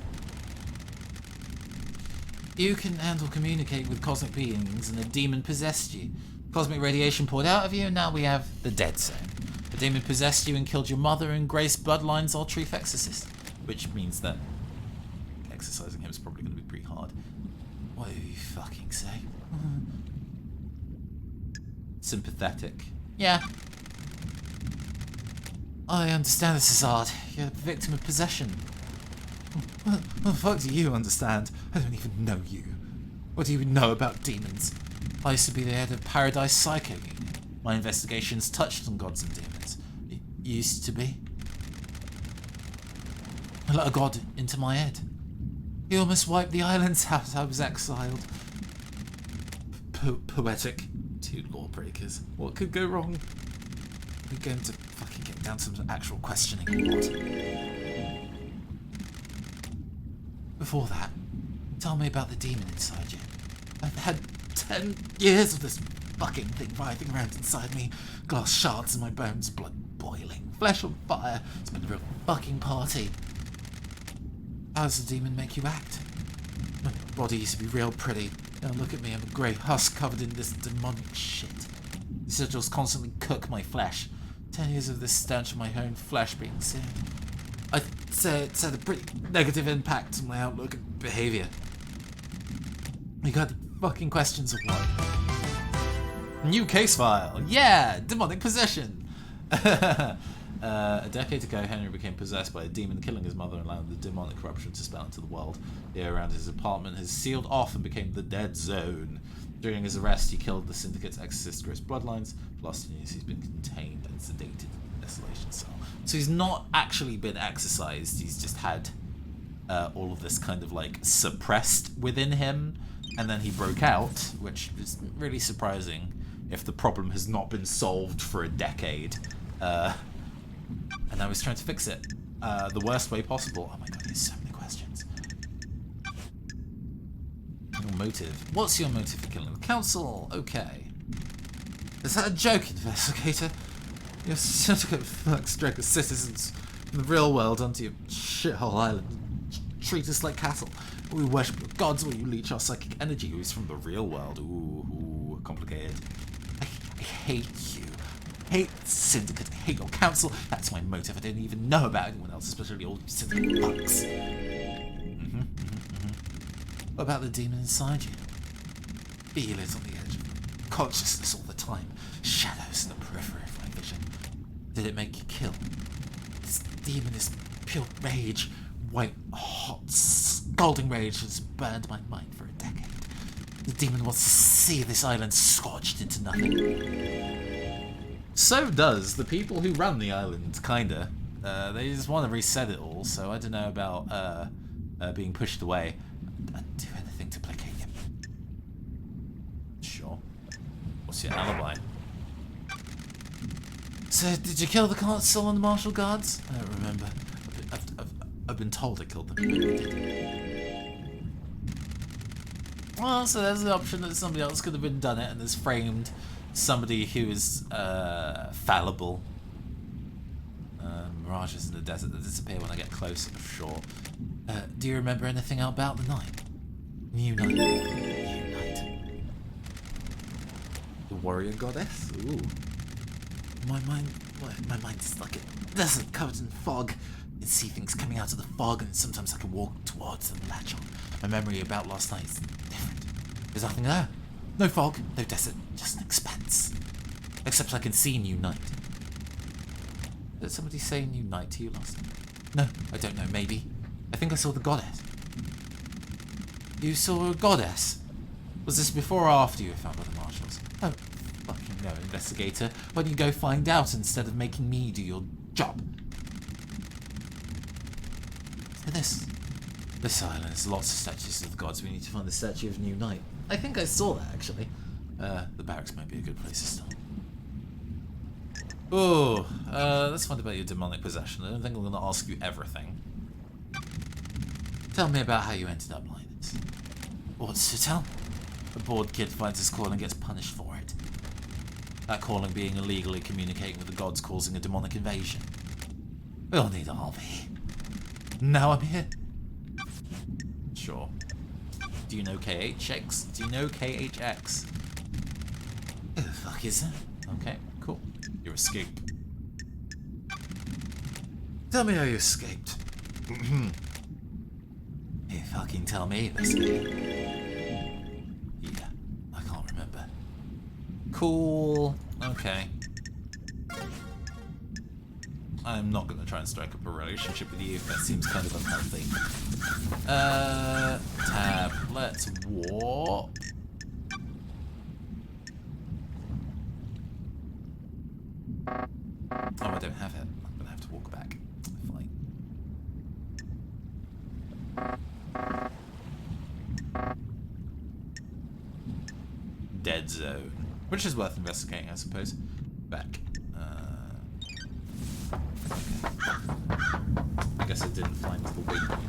You can handle communicate with cosmic beings, and a demon possessed you. Cosmic radiation poured out of you, and now we have the dead zone. The demon possessed you and killed your mother, and Grace Bloodline's our chief exorcist. Which means that exercising him is probably going to be pretty hard. What do you fucking say? Sympathetic. Yeah. I understand this is hard. You're a victim of possession. What the fuck do you understand? I don't even know you. What do you know about demons? I used to be the head of Paradise Psycho. My investigations touched on gods and demons. Used to be. I let a god into my head. He almost wiped the islands out. I was exiled. Poetic. Two lawbreakers. What could go wrong? We're going to fucking get down to some actual questioning or what? Before that, tell me about the demon inside you. I've had 10 years of this fucking thing writhing around inside me. Glass shards in my bones, blood boiling, flesh on fire. It's been a real fucking party. How does the demon make you act? My body used to be real pretty. Now look at me, I'm a grey husk covered in this demonic shit. The sigils constantly cook my flesh. 10 years of this stench of my own flesh being seared. I'd say it's had a pretty negative impact on my outlook and behaviour. You got fucking questions of what? New case file. Yeah, demonic possession. A decade ago, Henry became possessed by a demon, killing his mother and allowing the demonic corruption to spill into the world. The air around his apartment has sealed off and became the dead zone. During his arrest, he killed the syndicate's exorcist, Grace Bloodlines. For the last 10 years, he's been contained and sedated in an isolation cell. So he's not actually been exorcised. He's just had all of this kind of like suppressed within him, and then he broke out, which is really surprising if the problem has not been solved for a decade. And now he's trying to fix it the worst way possible. Oh my god, there's so many questions. Your motive. What's your motive for killing the council? Okay. Is that a joke, investigator? Your syndicate fucks drag citizens from the real world onto your shithole island. Treat us like cattle. We worship your gods while you leech our psychic energy. Who's from the real world? Ooh, complicated. I hate you. Hate Syndicate, hate your council. That's my motive. I don't even know about anyone else, especially all Syndicate bugs. What about the demon inside you? Feel it on the edge of consciousness all the time. Shadows in the periphery of my vision. Did it make you kill? This demon is pure rage. White, hot, scalding rage has burned my mind for a decade. The demon wants to see this island scorched into nothing. So does the people who run the island, kinda. They just want to reset it all, so I don't know about being pushed away. I'd do anything to placate him. Sure. What's your alibi? So, did you kill the consul and the martial guards? I don't remember. I've been told I killed them. Maybe I did. Well, so there's the option that somebody else could have been done it and has framed somebody who is fallible. Mirages in the desert that disappear when I get close, sure. Do you remember anything about the night? New night. New night. The warrior goddess? Ooh. My mind's like a desert covered in fog. I can see things coming out of the fog, and sometimes I can walk towards them and latch on. My memory about last night is different. There's nothing there. No fog, no desert, just an expanse. Except I can see new night. Did somebody say new night to you last night? No, I don't know, maybe. I think I saw the goddess. You saw a goddess? Was this before or after you were found by the marshals? Oh, fucking no, investigator. Why don't you go find out instead of making me do your job? And this island has lots of statues of the gods. We need to find the statue of New Night. I think I saw that, actually. The barracks might be a good place to start. Oh, let's find about your demonic possession. I don't think I'm going to ask you everything. Tell me about how you ended up like this. What's to tell? A bored kid finds his calling and gets punished for it. That calling being illegally communicating with the gods, causing a demonic invasion. We all need a hobby. Now I'm here. Sure. Do you know KHX? Do you know KHX? Who the fuck is it? Okay, cool. You escaped. Tell me how you escaped. You fucking tell me, investigator. Yeah, I can't remember. Cool. Okay. I'm not going to try and strike up a relationship with you. That seems kind of unhealthy. Tab. Let's warp. Oh, I don't have it. I'm going to have to walk back. Fine. Dead zone. Which is worth investigating, I suppose. Back. I guess it didn't find the waypoint.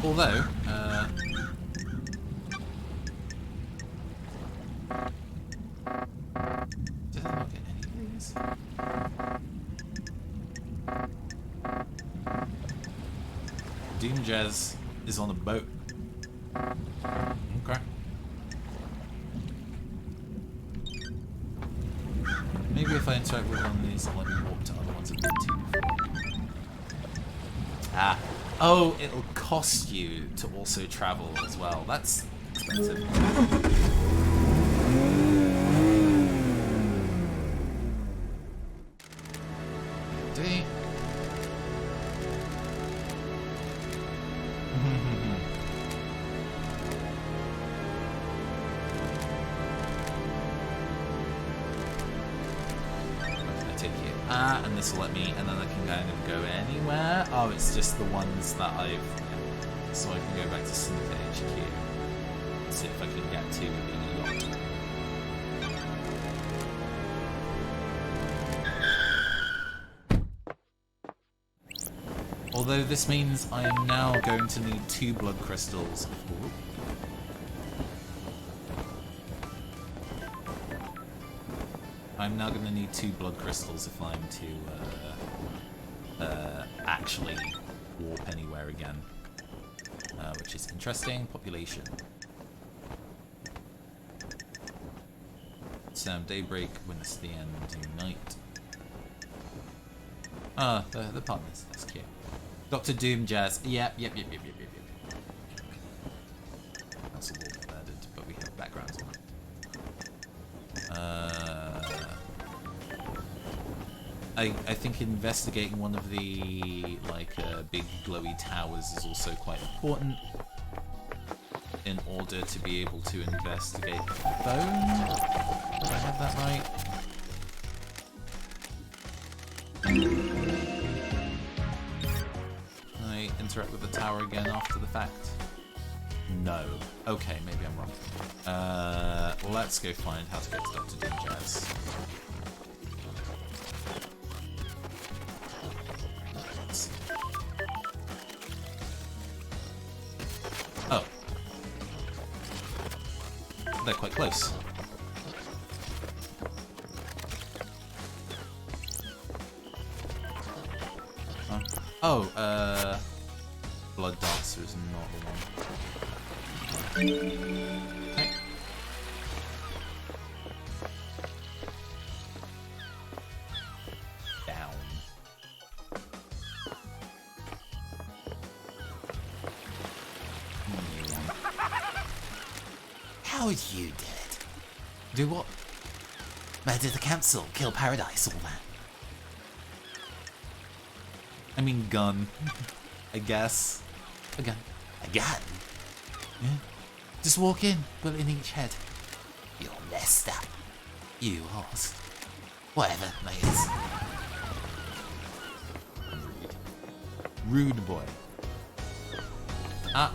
Although, did I not get any of these? Doom Jazz is on a boat. Okay. Maybe if I interact with one of these, I'll let me walk to other ones I've been to before. Ah. Oh, it'll cost you to also travel as well. That's expensive. D. And this will let me, and then I can kind of go anywhere. Oh, it's just the ones that I've... So I can go back to Syndicate HQ. See if I can get to the yacht. Although this means I am now going to need 2 blood crystals. Ooh. I'm now going to need 2 blood crystals if I'm to actually warp anywhere again, which is interesting. Population. Sam, daybreak, when it's the end, night. Ah, the partners. That's cute. Dr. Doom Jazz. Yep. That's a wolf added, but we have backgrounds on it. I think investigating one of the big glowy towers is also quite important in order to be able to investigate the phone. Did I have that right? Can I interact with the tower again after the fact? No. Okay, maybe I'm wrong. Let's go find how to get to Dr. Doom Jazz. Oh. They're quite close. Oh, Blood Dancer is not the one. Okay. Down. How you did it? Do what? Murder the council, kill Paradise, all that. I mean gun, I guess. A gun. A gun? Yeah. Just walk in, bullet in each head. You're messed up. You horse. Whatever, mate. Rude boy. Ah.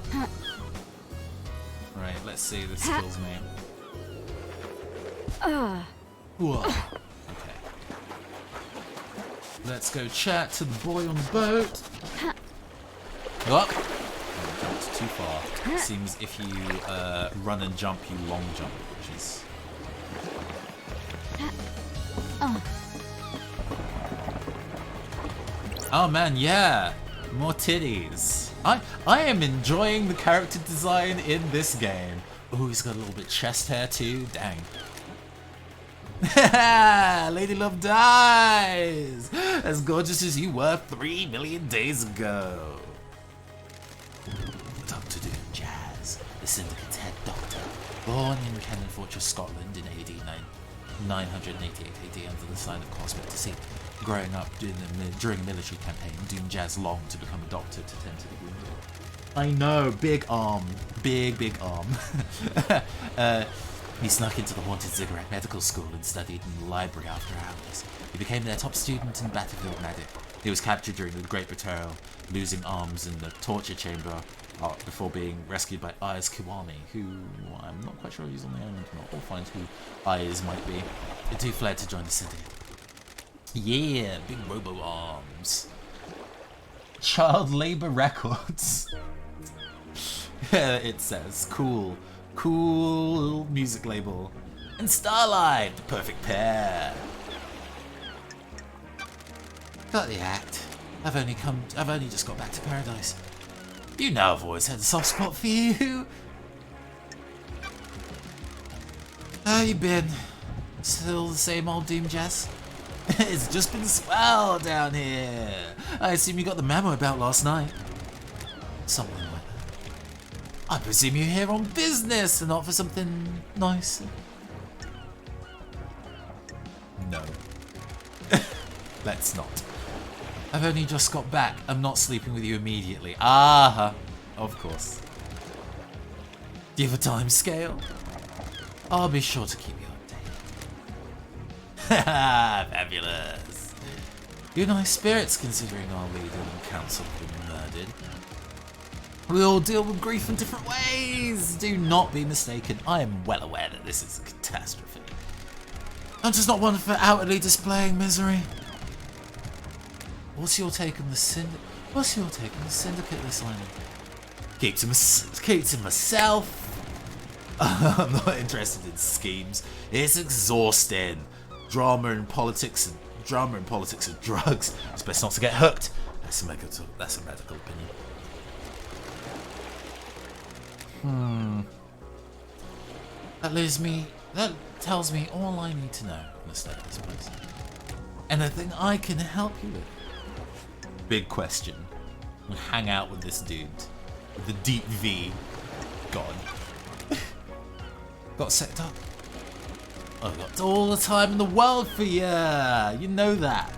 Right, let's see if this kills me. Whoa. Okay. Let's go chat to the boy on the boat. Oh, jumped too far. It seems if you run and jump, you long jump, which is... Oh man, yeah! More titties. I am enjoying the character design in this game. Oh, he's got a little bit of chest hair too. Dang. Lady Love Dies! As gorgeous as you were 3 million days ago. Dr. Doom Jazz, the Syndicate's head doctor, born in Cannon Fortress, Scotland in AD 988 AD under the sign of Cosmetic. Growing up during a military campaign, Doom Jazz longed to become a doctor to tend to the wounded. I know, big arm. Big arm. He snuck into the haunted Ziggurat Medical School and studied in the library after hours. He became their top student and battlefield medic. He was captured during the Great Betrayal, losing arms in the torture chamber before being rescued by Ayaz Kiwami, who I'm not quite sure if he's on the island or not. We'll find who Ayaz might be. The two fled to join the city. Yeah, big robo arms. Child labor records. It says cool music label. And Starlight, the perfect pair. Got the act. I've only just got back to Paradise. You know I've always had a soft spot for you. How you been? Still the same old Doom Jazz? It's just been swell down here. I assume you got the memo about last night. Something like that. I presume you're here on business and not for something nice. No. Let's not. I've only just got back. I'm not sleeping with you immediately. Of course. Do you have a time scale? I'll be sure to keep you updated. Fabulous. You're nice spirits considering our leader and council have been murdered. We all deal with grief in different ways. Do not be mistaken. I am well aware that this is a catastrophe. I'm just not one for outwardly displaying misery. What's your take on the syndicate this island? Keep to myself. I'm not interested in schemes. It's exhausting. Drama and politics and drugs. It's best not to get hooked. That's a medical opinion. That tells me all I need to know on the state of this place. Anything I can help you with? Big question. We'll hang out with this dude. With the deep V. God. Got set up. I've got all the time in the world for you. You know that.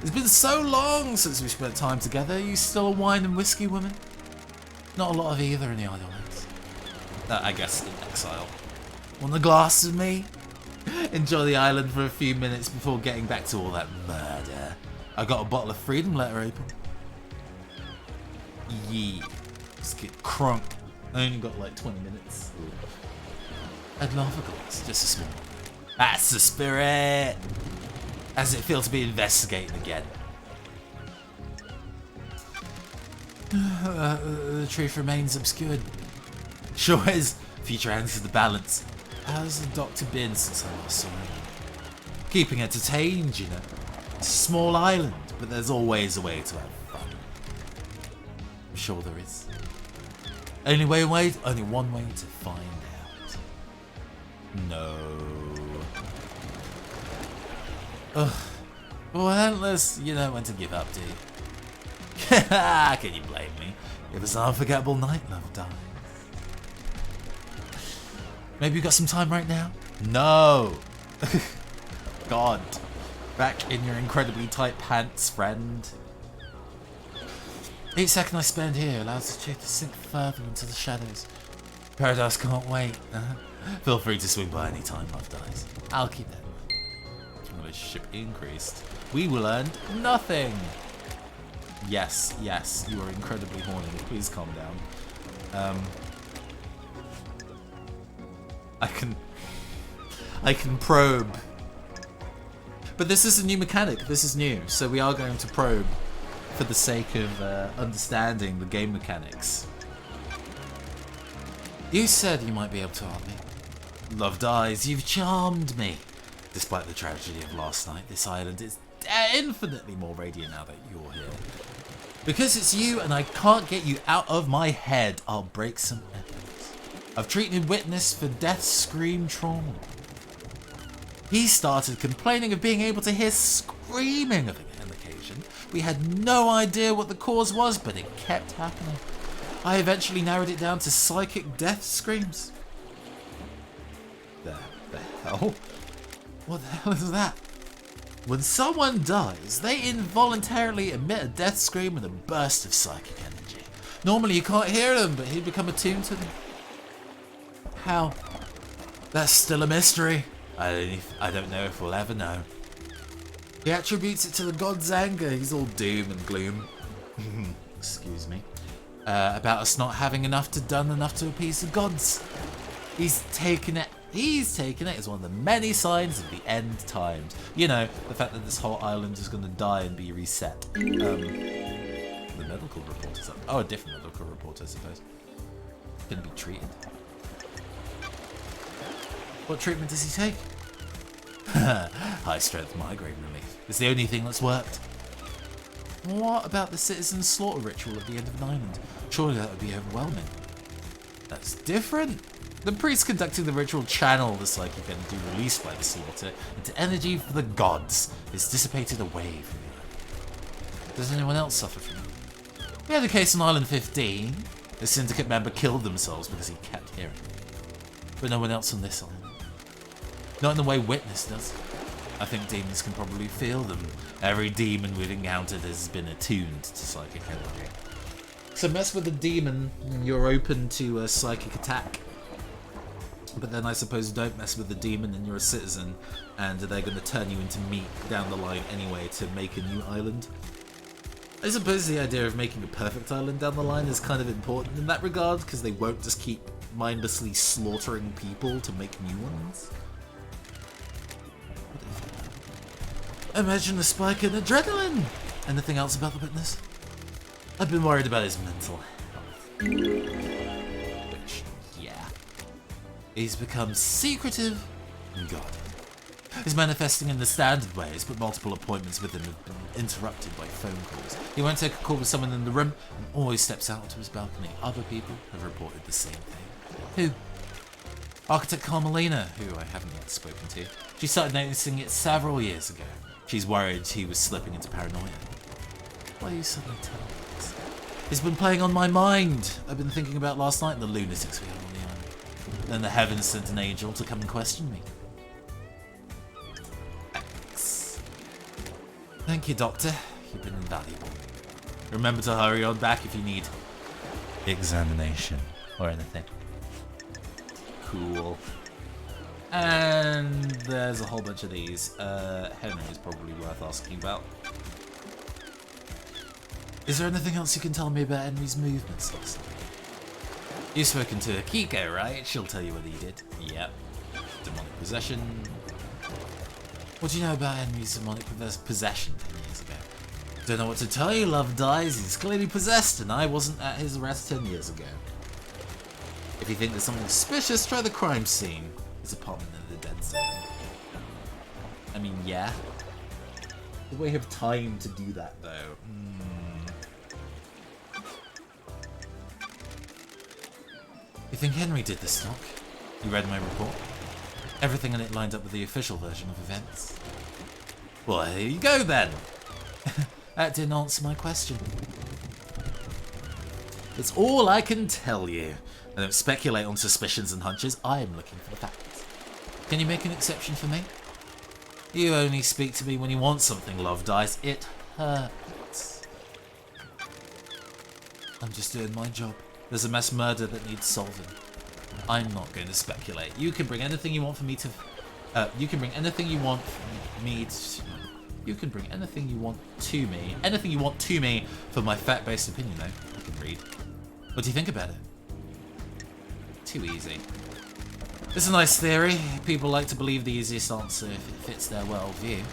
It's been so long since we spent time together. You still a wine and whiskey woman? Not a lot of either in the Islands. I guess in exile. Want a glass of me? Enjoy the island for a few minutes before getting back to all that murder. I got a bottle of freedom letter open. Yeah. Let's get crunk. I only got like 20 minutes. I'd laugh at it. Just a small one. That's the spirit! How does it feel to be investigating again? The truth remains obscured. Sure is. Future hands to the balance. How's the doctor been since I last saw him? Keeping entertained, you know. It's a small island, but there's always a way to have fun. I'm sure there is. Only one way to find out. No. Ugh. Relentless, you know when to give up, do you? Can you blame me? It was an unforgettable night, Love Dies. Maybe you got some time right now? No! God. Back in your incredibly tight pants, friend. Each second I spend here allows the chick to sink further into the shadows. Paradise can't wait. Feel free to swing by any time, Love Dies. I'll keep that. Relationship increased. We will earn nothing. Yes, yes, you are incredibly horny. Please calm down. I can probe. But this is a new mechanic. This is new. So we are going to probe for the sake of understanding the game mechanics. You said you might be able to help me. Love Dies, you've charmed me. Despite the tragedy of last night, this island is infinitely more radiant now that you're here. Because it's you and I can't get you out of my head, I'll break some evidence. I've treated witness for death scream trauma. He started complaining of being able to hear screaming on occasion. We had no idea what the cause was, but it kept happening. I eventually narrowed it down to psychic death screams. The hell? What the hell is that? When someone dies, they involuntarily emit a death scream and a burst of psychic energy. Normally you can't hear them, but he'd become attuned to them. How? That's still a mystery. I don't know if we'll ever know. He attributes it to the god's anger. He's all doom and gloom. Excuse me. About us not having done enough to appease the gods. He's taken it as one of the many signs of the end times. You know, the fact that this whole island is going to die and be reset. The medical report is up. Oh, a different medical report, I suppose. Going to be treated. What treatment does he take? High strength migraine relief. It's the only thing that's worked. What about the citizen slaughter ritual at the end of an island? Surely that would be overwhelming. That's different. The priest conducting the ritual channel the psychic energy released by the slaughter into energy for the gods. It's dissipated away from the island. Does anyone else suffer from it? We had a case on Island 15. A syndicate member killed themselves because he kept hearing it. But no one else on this island. Not in the way Witness does. I think demons can probably feel them. Every demon we've encountered has been attuned to psychic energy. So mess with the demon and you're open to a psychic attack. But then I suppose don't mess with the demon and you're a citizen and they're going to turn you into meat down the line anyway to make a new island. I suppose the idea of making a perfect island down the line is kind of important in that regard because they won't just keep mindlessly slaughtering people to make new ones. Imagine a spike in adrenaline! Anything else about the witness? I've been worried about his mental health. Which, yeah. He's become secretive and guarded. He's manifesting in the standard ways, but multiple appointments with him have been interrupted by phone calls. He won't take a call with someone in the room and always steps out onto his balcony. Other people have reported the same thing. Who? Architect Carmelina, who I haven't yet spoken to. She started noticing it several years ago. She's worried he was slipping into paranoia. Why are you suddenly telling me this? It's been playing on my mind. I've been thinking about last night and the lunatics we had on the island. Then the heavens sent an angel to come and question me. X. Thank you, Doctor. You've been invaluable. Remember to hurry on back if you need examination or anything. Cool. And there's a whole bunch of these. Henry is probably worth asking about. Is there anything else you can tell me about Henry's movements last night? You've spoken to Akiko, right? She'll tell you whether you did. Yep. Demonic possession. What do you know about Henry's demonic possession 10 years ago? Don't know what to tell you, Love Dies. He's clearly possessed, and I wasn't at his arrest 10 years ago. If you think there's something suspicious, try the crime scene. His apartment in the dead zone. I mean, yeah. Do we have time to do that, though? You think Henry did this, Doc? You read my report? Everything in it lined up with the official version of events. Well, here you go, then! That didn't answer my question. It's all I can tell you. I don't speculate on suspicions and hunches. I am looking for the facts. Can you make an exception for me? You only speak to me when you want something, Love Dies. It hurts. I'm just doing my job. There's a mass murder that needs solving. I'm not going to speculate. You can bring anything you want for me to... you can bring anything you want from me to... You can bring anything you want to me. Anything you want to me for my fact-based opinion, though. I can read. What do you think about it? Too easy. It's a nice theory. People like to believe the easiest answer if it fits their worldview.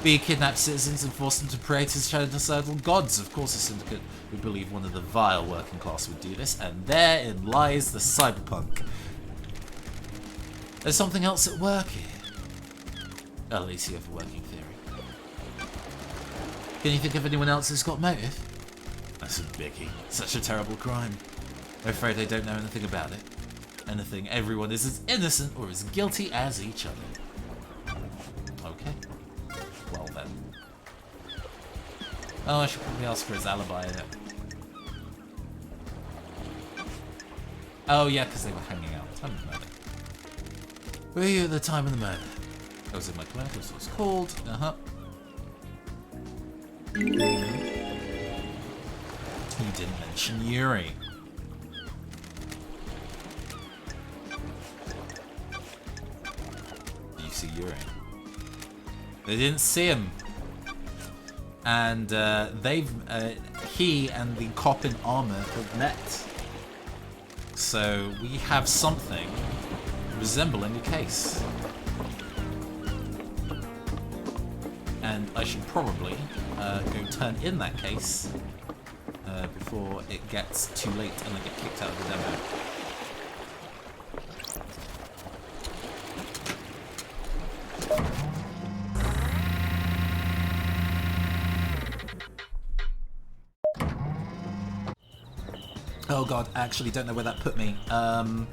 We kidnap citizens and force them to pray to genocidal gods. Of course, the Syndicate would believe one of the vile working class would do this, and therein lies the cyberpunk. There's something else at work here. At least you have a working theory. Can you think of anyone else who's got motive? That's a biggie. Such a terrible crime. I'm afraid I don't know anything about it. Anything. Everyone is as innocent or as guilty as each other. Okay. Well then. Oh, I should probably ask for his alibi in it. Oh yeah, because they were hanging out. Time of the murder. Were you at the time of the murder? I was in my clinic, as it was called. Uh-huh. You didn't mention Yuri. Do you see Yuri? They didn't see him. And he and the cop in armor have met. So we have something resembling a case. And I should probably go turn in that case before it gets too late and I get kicked out of the demo. Oh god, I actually don't know where that put me. I'm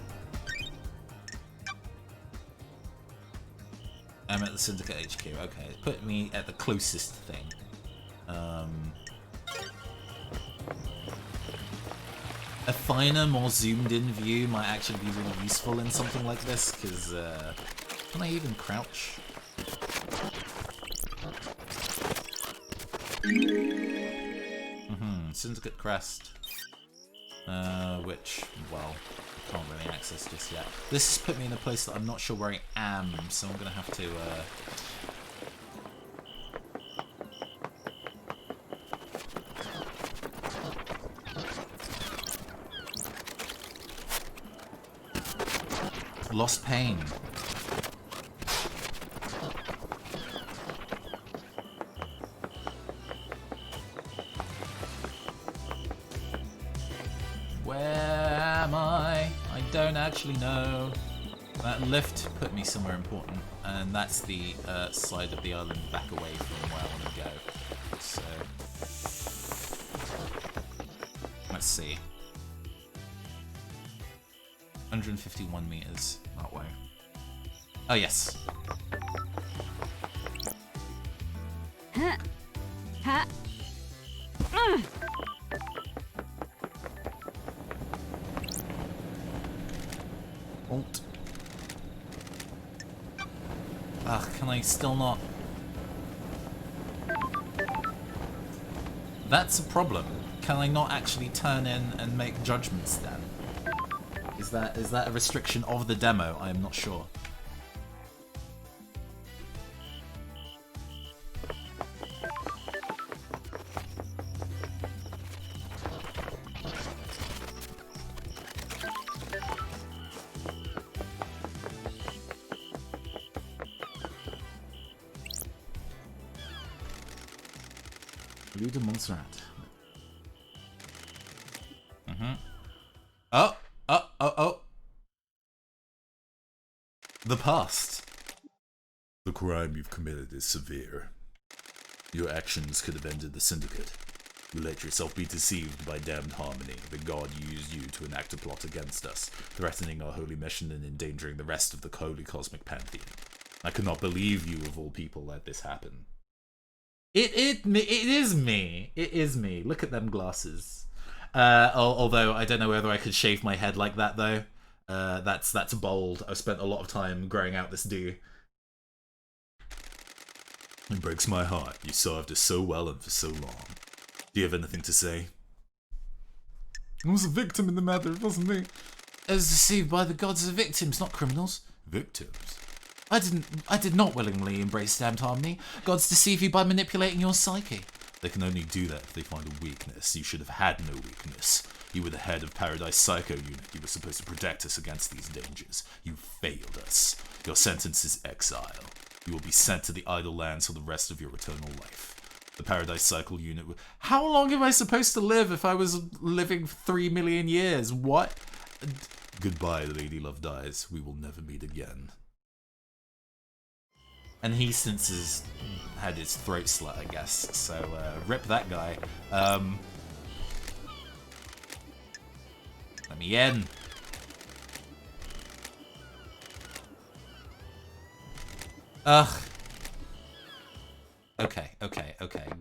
at the Syndicate HQ. Okay, it put me at the closest thing. A finer, more zoomed-in view might actually be really useful in something like this, because can I even crouch? Syndicate crest. Which, well, I can't really access just yet. This has put me in a place that I'm not sure where I am, so I'm going to have to... Lost pain. Where am I? I don't actually know. That lift put me somewhere important, and that's the side of the island back away from where I want to go. So let's see. 151 meters that way. Oh yes. Alt. Ugh, can I still not? That's a problem. Can I not actually turn in and make judgments then? Is that a restriction of the demo? I am not sure. Lady Montserrat. Oh. The past. The crime you've committed is severe. Your actions could have ended the Syndicate. You let yourself be deceived by damned harmony, but God used you to enact a plot against us, threatening our holy mission and endangering the rest of the holy cosmic pantheon. I could not believe you, of all people, let this happen. It is me. It is me. Look at them glasses. Although I don't know whether I could shave my head like that though. That's bold. I've spent a lot of time growing out this do. It breaks my heart. You served us so well and for so long. Do you have anything to say? I was a victim in the matter, it wasn't me. I was deceived by the gods as victims, not criminals. Victims? I did not willingly embrace damned harmony. Gods deceive you by manipulating your psyche. They can only do that if they find a weakness. You should have had no weakness. You were the head of Paradise Psycho Unit. You were supposed to protect us against these dangers. You failed us. Your sentence is exile. You will be sent to the Idle Lands for the rest of your eternal life. The Paradise Cycle Unit... How long am I supposed to live if I was living 3 million years? What? Goodbye, Lady Love Dies. We will never meet again. And he since has had his throat slit, I guess. So, rip that guy. Let me in. Ugh. Okay,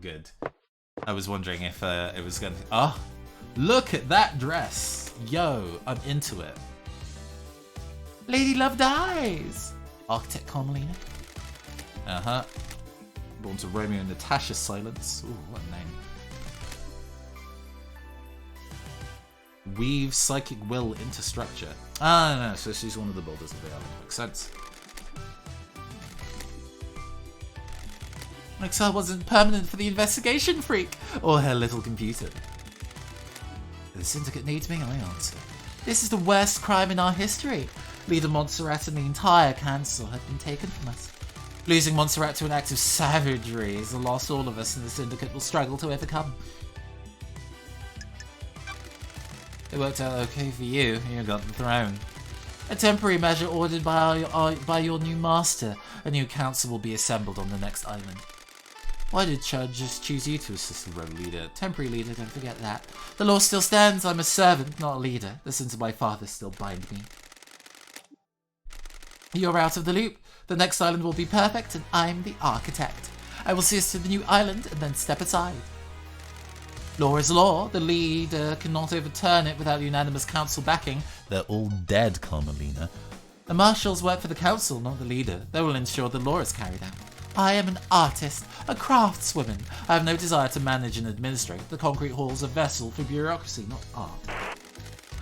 good. I was wondering if it was gonna... Oh! Look at that dress! Yo, I'm into it. Lady Love Dies! Architect Carmelina. Uh-huh. Born to Romeo and Natasha's silence. Ooh, what a name. Weave psychic will into structure. Ah, no, so she's one of the builders of the island. Makes sense. Exile wasn't permanent for the investigation freak, or her little computer. The Syndicate needs me, I answer. This is the worst crime in our history. Leader Montserrat and the entire council have been taken from us. Losing Montserrat to an act of savagery is a loss all of us and the Syndicate will struggle to overcome. It worked out okay for you, you got the throne. A temporary measure ordered by your new master. A new council will be assembled on the next island. Why did Chud just choose you to assist the rogue leader? Temporary leader, don't forget that. The law still stands, I'm a servant, not a leader. The sins of my father still bind me. You're out of the loop. The next island will be perfect, and I'm the architect. I will see us to the new island, and then step aside. Law is law. The leader cannot overturn it without unanimous council backing. They're all dead, Carmelina. The marshals work for the council, not the leader. They will ensure the law is carried out. I am an artist, a craftswoman. I have no desire to manage and administrate. The concrete hall is a vessel for bureaucracy, not art.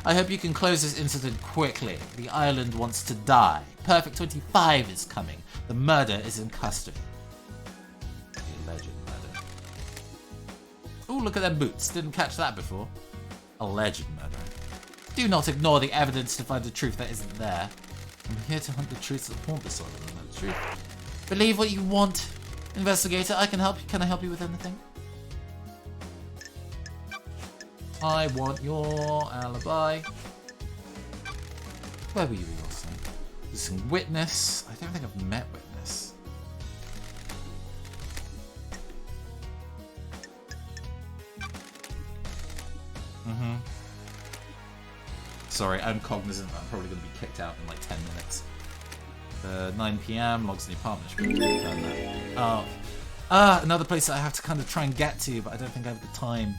I hope you can close this incident quickly. The island wants to die. Perfect 25 is coming. The murder is in custody. The alleged murder. Ooh, look at them boots. Didn't catch that before. Alleged murder. Do not ignore the evidence to find the truth that isn't there. I'm here to hunt the truths that haunt this island. The truth. Believe what you want. Investigator, I can help you. Can I help you with anything? I want your alibi. Where were you last time? Missing witness. I don't think I've met witness. Sorry, I'm cognizant that I'm probably going to be kicked out in like 10 minutes. 9 PM, logs in the apartment. Oh. Another place that I have to kind of try and get to, but I don't think I have the time.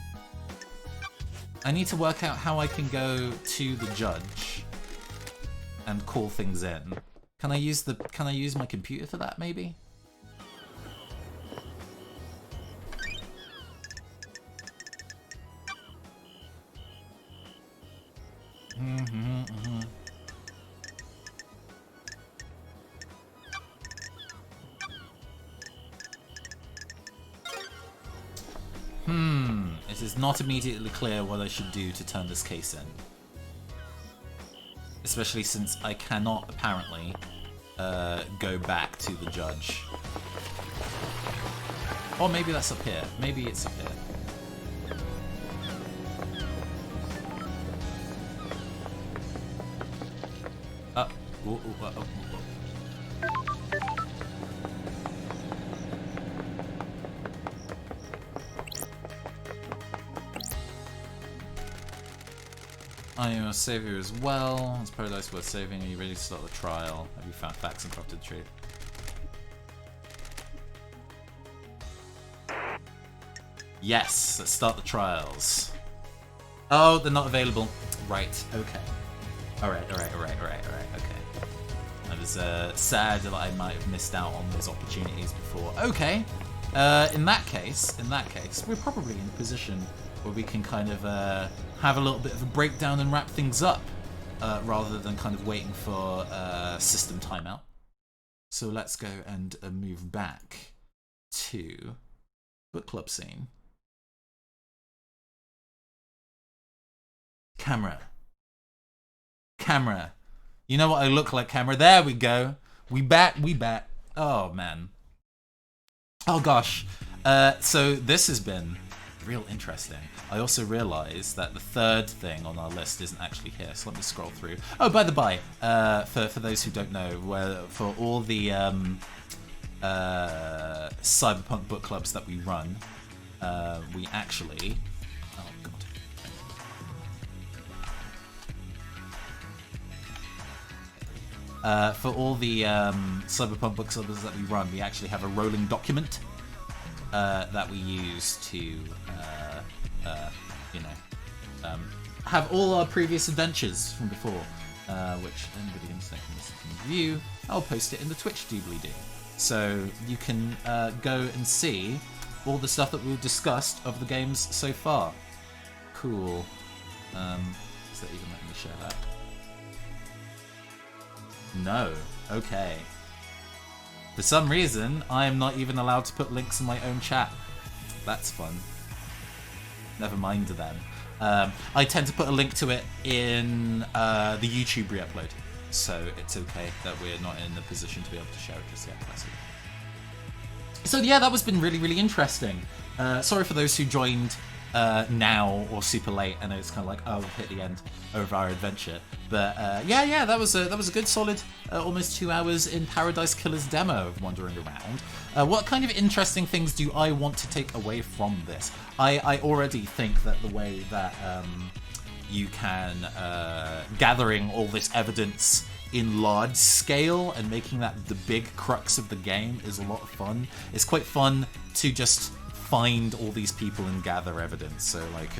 I need to work out how I can go to the judge and call things in. Can I use my computer for that, maybe? It is not immediately clear what I should do to turn this case in. Especially since I cannot, apparently, go back to the judge. Or maybe that's up here. Maybe it's up here. I am a savior as well. Is paradise worth saving? Are you ready to start the trial? Have you found facts and crafted the truth? Yes, let's start the trials. Oh, they're not available. Right, okay. Alright, okay. I was sad that I might have missed out on those opportunities before. Okay, in that case, we're probably in a position where we can kind of have a little bit of a breakdown and wrap things up, rather than kind of waiting for system timeout. So let's go and move back to book club scene. Camera. You know what I look like, camera. There we go. We back. Oh, man. Oh, gosh. So this has been real interesting. I also realised that the third thing on our list isn't actually here, so let me scroll through. Oh, by the by, for those who don't know, for all the Cyberpunk book clubs that we run, we actually... Oh, God. For all the Cyberpunk book clubs that we run, we actually have a rolling document that we use to, have all our previous adventures from before, which anybody interested can view. I'll post it in the Twitch doobly-doo. So you can go and see all the stuff that we've discussed of the games so far. Cool. Is that even letting me share that? No. Okay. For some reason, I am not even allowed to put links in my own chat. That's fun. Never mind then. I tend to put a link to it in the YouTube re-upload, so it's okay that we're not in the position to be able to share it just yet. That's it. So yeah, that was been really, really interesting. Sorry for those who joined now or super late. I know it's kind of like, oh, we've hit the end of our adventure. But yeah, that was a good solid almost 2 hours in Paradise Killer's demo of wandering around. What kind of interesting things do I want to take away from this? I already think that the way that you can gathering all this evidence in large scale and making that the big crux of the game is a lot of fun. It's quite fun to just find all these people and gather evidence. So like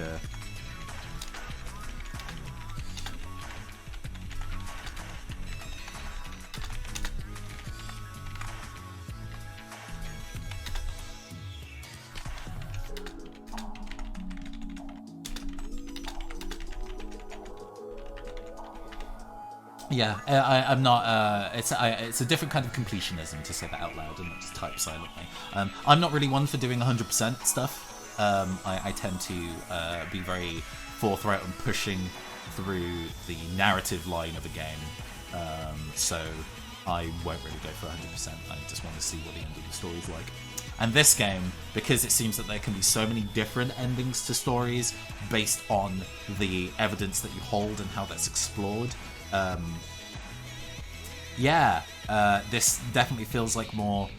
yeah, I'm not. It's a different kind of completionism to say that out loud and not just type silently. I'm not really one for doing 100% stuff. I tend to be very forthright on pushing through the narrative line of a game. So I won't really go for 100%. I just want to see what the end of the story is like. And this game, because it seems that there can be so many different endings to stories based on the evidence that you hold and how that's explored. This definitely feels like more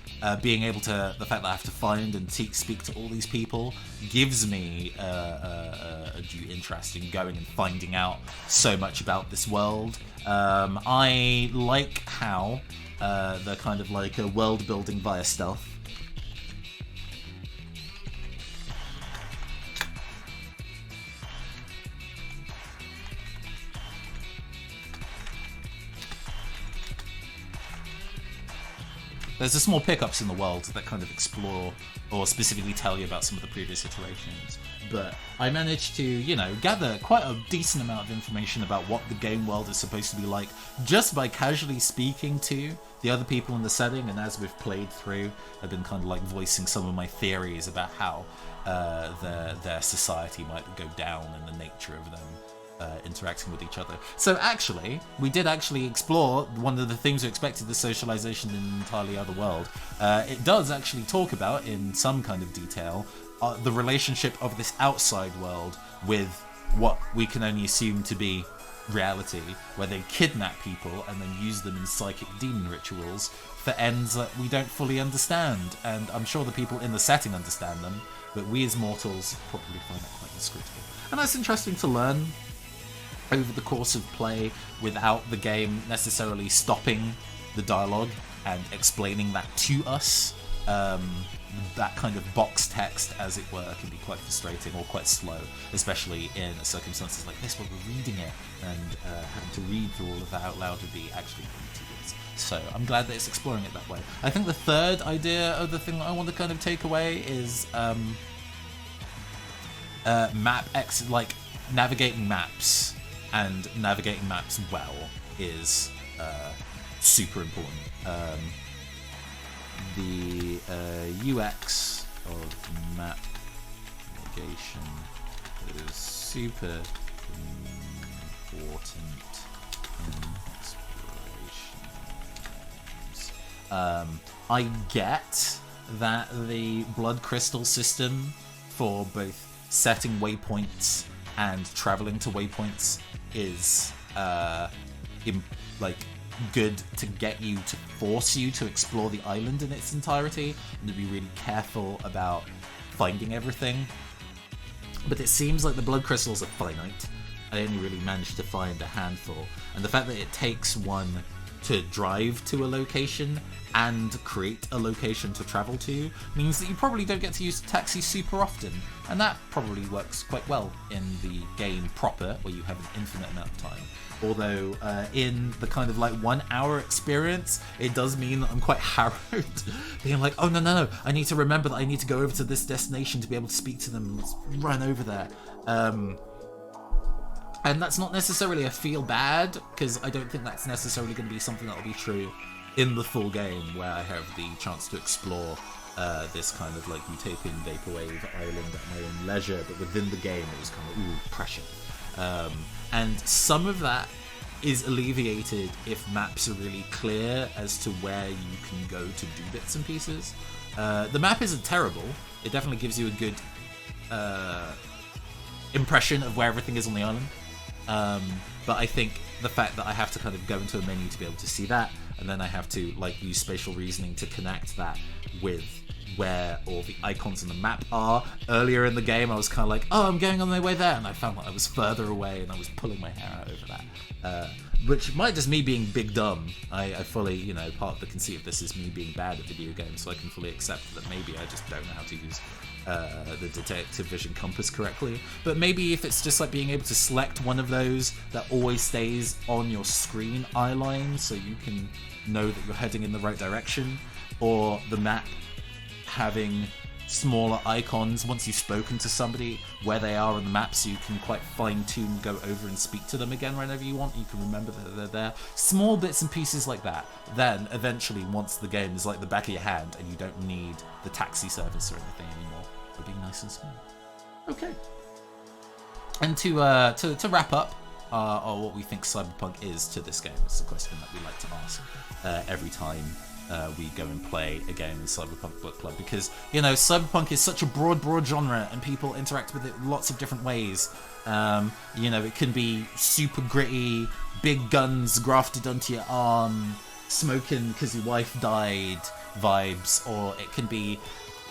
being able to, the fact that I have to find and speak to all these people gives me a due interest in going and finding out so much about this world. I like how the kind of like a world building via stealth. There's the small pickups in the world that kind of explore or specifically tell you about some of the previous iterations. But I managed to, gather quite a decent amount of information about what the game world is supposed to be like just by casually speaking to the other people in the setting. And as we've played through, I've been kind of like voicing some of my theories about how their society might go down and the nature of them interacting with each other. So actually, we did actually explore one of the things we expected, the socialization in an entirely other world. It does actually talk about, in some kind of detail, the relationship of this outside world with what we can only assume to be reality where they kidnap people and then use them in psychic demon rituals for ends that we don't fully understand. And I'm sure the people in the setting understand them, but we as mortals probably find that quite inscrutable. And that's interesting to learn over the course of play without the game necessarily stopping the dialogue and explaining that to us. That kind of box text, as it were, can be quite frustrating or quite slow, especially in circumstances like this where we're reading it, and having to read through all of that out loud would be actually really tedious. So I'm glad that it's exploring it that way. I think the third idea of the thing that I want to kind of take away is navigating maps, and navigating maps well is super important. The UX of map navigation is super important in explorations. I get that the blood crystal system for both setting waypoints and traveling to waypoints is good to get you, to force you to explore the island in its entirety and to be really careful about finding everything. But it seems like the blood crystals are finite. I only really managed to find a handful, and the fact that it takes one to drive to a location and create a location to travel to means that you probably don't get to use the taxi super often, and that probably works quite well in the game proper, where you have an infinite amount of time. Although in the kind of 1 hour experience, it does mean that I'm quite harrowed, being like, oh no, I need to remember that I need to go over to this destination to be able to speak to them. Let's run over there. And that's not necessarily a feel bad, because I don't think that's necessarily going to be something that will be true in the full game, where I have the chance to explore this kind of utopian vaporwave island at my own leisure. But within the game, it was kind of pressure. And some of that is alleviated if maps are really clear as to where you can go to do bits and pieces. The map isn't terrible. It definitely gives you a good impression of where everything is on the island. But I think the fact that I have to kind of go into a menu to be able to see that, and then I have to use spatial reasoning to connect that with where all the icons on the map are. Earlier in the game, I was kind of like, oh, I'm going on my way there, and I found that I was further away, and I was pulling my hair out over that. Which might just me being big dumb. I fully, part of the conceit of this is me being bad at video games, so I can fully accept that maybe I just don't know how to use the detective vision compass correctly. But maybe if it's just being able to select one of those that always stays on your screen eye line, so you can know that you're heading in the right direction, or the map having smaller icons once you've spoken to somebody where they are on the map, so you can quite fine-tune, go over and speak to them again whenever you want. You can remember that they're there. Small bits and pieces like that. Then eventually, once the game is like the back of your hand and you don't need the taxi service or anything anymore, it'll be nice and small. Okay. And to wrap up what we think Cyberpunk is to this game, it's a question that we like to ask every time we go and play a game in Cyberpunk Book Club, because Cyberpunk is such a broad genre and people interact with it lots of different ways. It can be super gritty, big guns grafted onto your arm, smoking because your wife died vibes, or it can be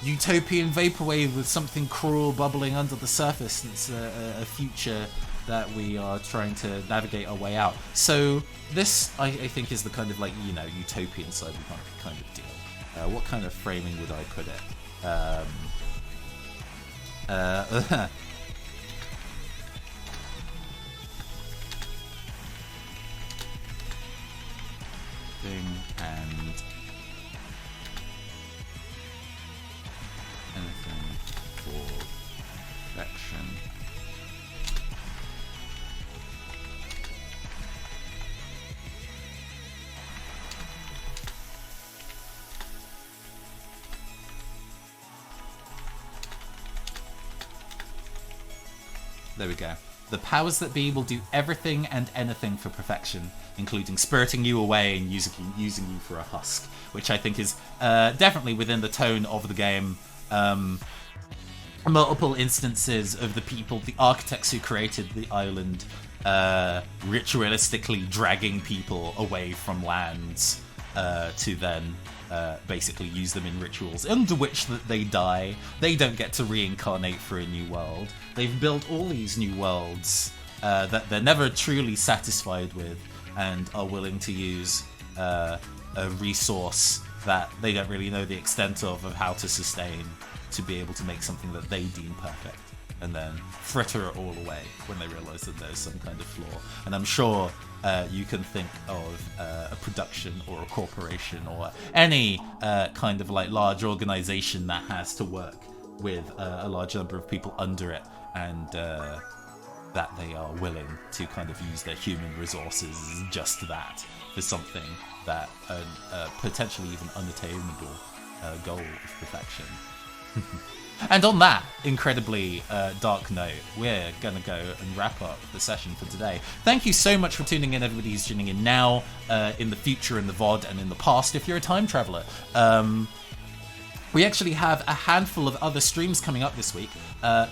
utopian vaporwave with something cruel bubbling under the surface. It's a future that we are trying to navigate our way out. So this, I think, is the kind of utopian cyberpunk kind of deal. What kind of framing would I put it? Thing and anything for perfection. There we go. The powers that be will do everything and anything for perfection, including spiriting you away and using you for a husk, which I think is definitely within the tone of the game. Multiple instances of the people, the architects who created the island, ritualistically dragging people away from lands to then basically use them in rituals under which that they die. They don't get to reincarnate for a new world. They've built all these new worlds that they're never truly satisfied with, and are willing to use a resource that they don't really know the extent of how to sustain, to be able to make something that they deem perfect, and then fritter it all away when they realise that there's some kind of flaw. And I'm sure you can think of a production or a corporation or any kind of like large organisation that has to work with a large number of people under it, and that they are willing to kind of use their human resources just that for something that potentially even unattainable goal of perfection. And on that incredibly dark note, we're going to go and wrap up the session for today. Thank you so much for tuning in, everybody who's tuning in now, in the future, in the VOD, and in the past, if you're a time traveller. We actually have a handful of other streams coming up this week.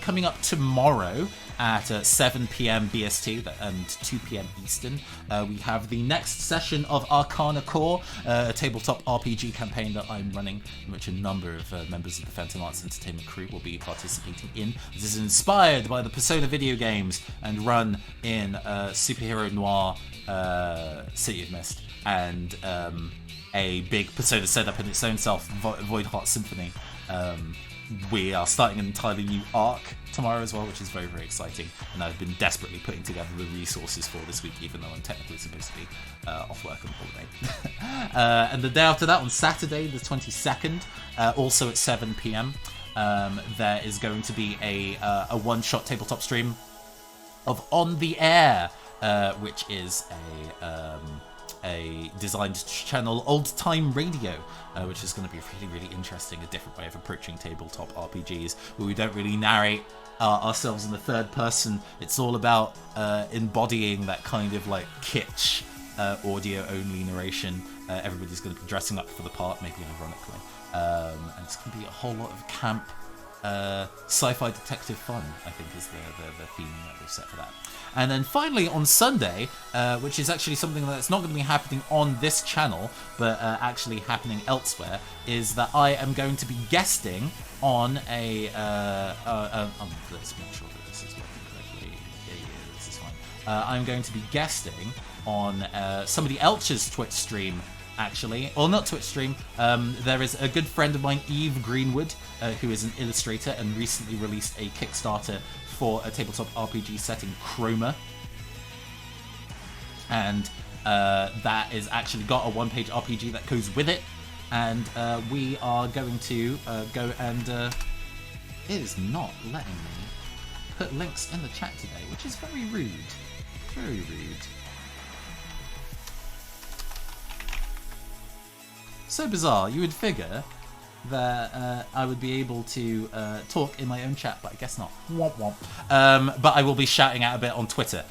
Coming up tomorrow at 7 p.m. BST and 2 p.m. Eastern, we have the next session of Arcana Core, a tabletop RPG campaign that I'm running, in which a number of members of the Phantom Arts Entertainment crew will be participating in. This is inspired by the Persona video games and run in superhero noir City of Mist, and a big Persona setup in its own self, Void Heart Symphony. We are starting an entirely new arc tomorrow as well, which is very, very exciting, and I've been desperately putting together the resources for this week, even though I'm technically supposed to be off work on holiday. And the day after that, on Saturday the 22nd, also at 7 p.m, there is going to be a one-shot tabletop stream of On the Air, which is a designed channel, Old Time Radio, which is going to be really, really interesting, a different way of approaching tabletop RPGs, where we don't really narrate ourselves in the third person. It's all about embodying that kind of like kitsch audio-only narration. Everybody's going to be dressing up for the part, maybe ironically. And it's going to be a whole lot of camp sci-fi detective fun, I think, is the theme that we've set for that. And then finally on Sunday, which is actually something that's not going to be happening on this channel, but actually happening elsewhere, is that I am going to be guesting on a... let's make sure that this is working correctly. Yeah, this is fine. I'm going to be guesting on somebody else's Twitch stream, actually. Or not Twitch stream. There is a good friend of mine, Eve Greenwood, who is an illustrator and recently released a Kickstarter for a tabletop RPG setting, Chroma. And that is actually got a one-page RPG that goes with it. And we are going to go and... it is not letting me put links in the chat today, which is very rude. Very rude. So bizarre. You would figure that I would be able to talk in my own chat, but I guess not. Womp womp. But I will be shouting out a bit on Twitter.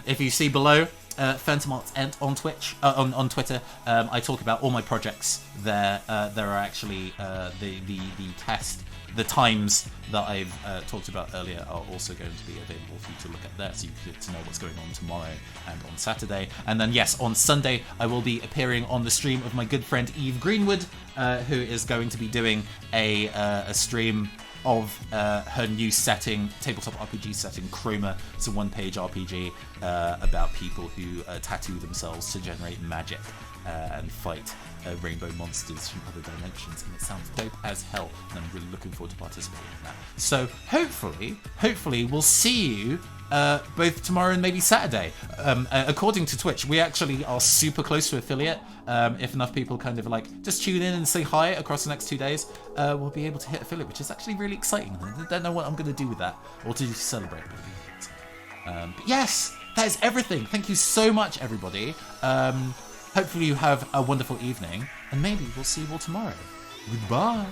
If you see below, Phantom Arts Ent on Twitch, on Twitter, I talk about all my projects there. There are actually the times that I've talked about earlier are also going to be available for you to look at there, so you get to know what's going on tomorrow and on Saturday. And then yes, on Sunday I will be appearing on the stream of my good friend Eve Greenwood, who is going to be doing a stream of her new setting, tabletop RPG setting, Chroma. It's a one-page RPG about people who tattoo themselves to generate magic and fight rainbow monsters from other dimensions, and it sounds dope as hell, and I'm really looking forward to participating in that. So hopefully we'll see you both tomorrow and maybe Saturday. According to Twitch, we actually are super close to affiliate. If enough people kind of like just tune in and say hi across the next 2 days, we'll be able to hit affiliate, which is actually really exciting. I don't know what I'm going to do with that, or to celebrate. But yes, that is everything. Thank you so much, everybody. Hopefully you have a wonderful evening, and maybe we'll see you all tomorrow. Goodbye.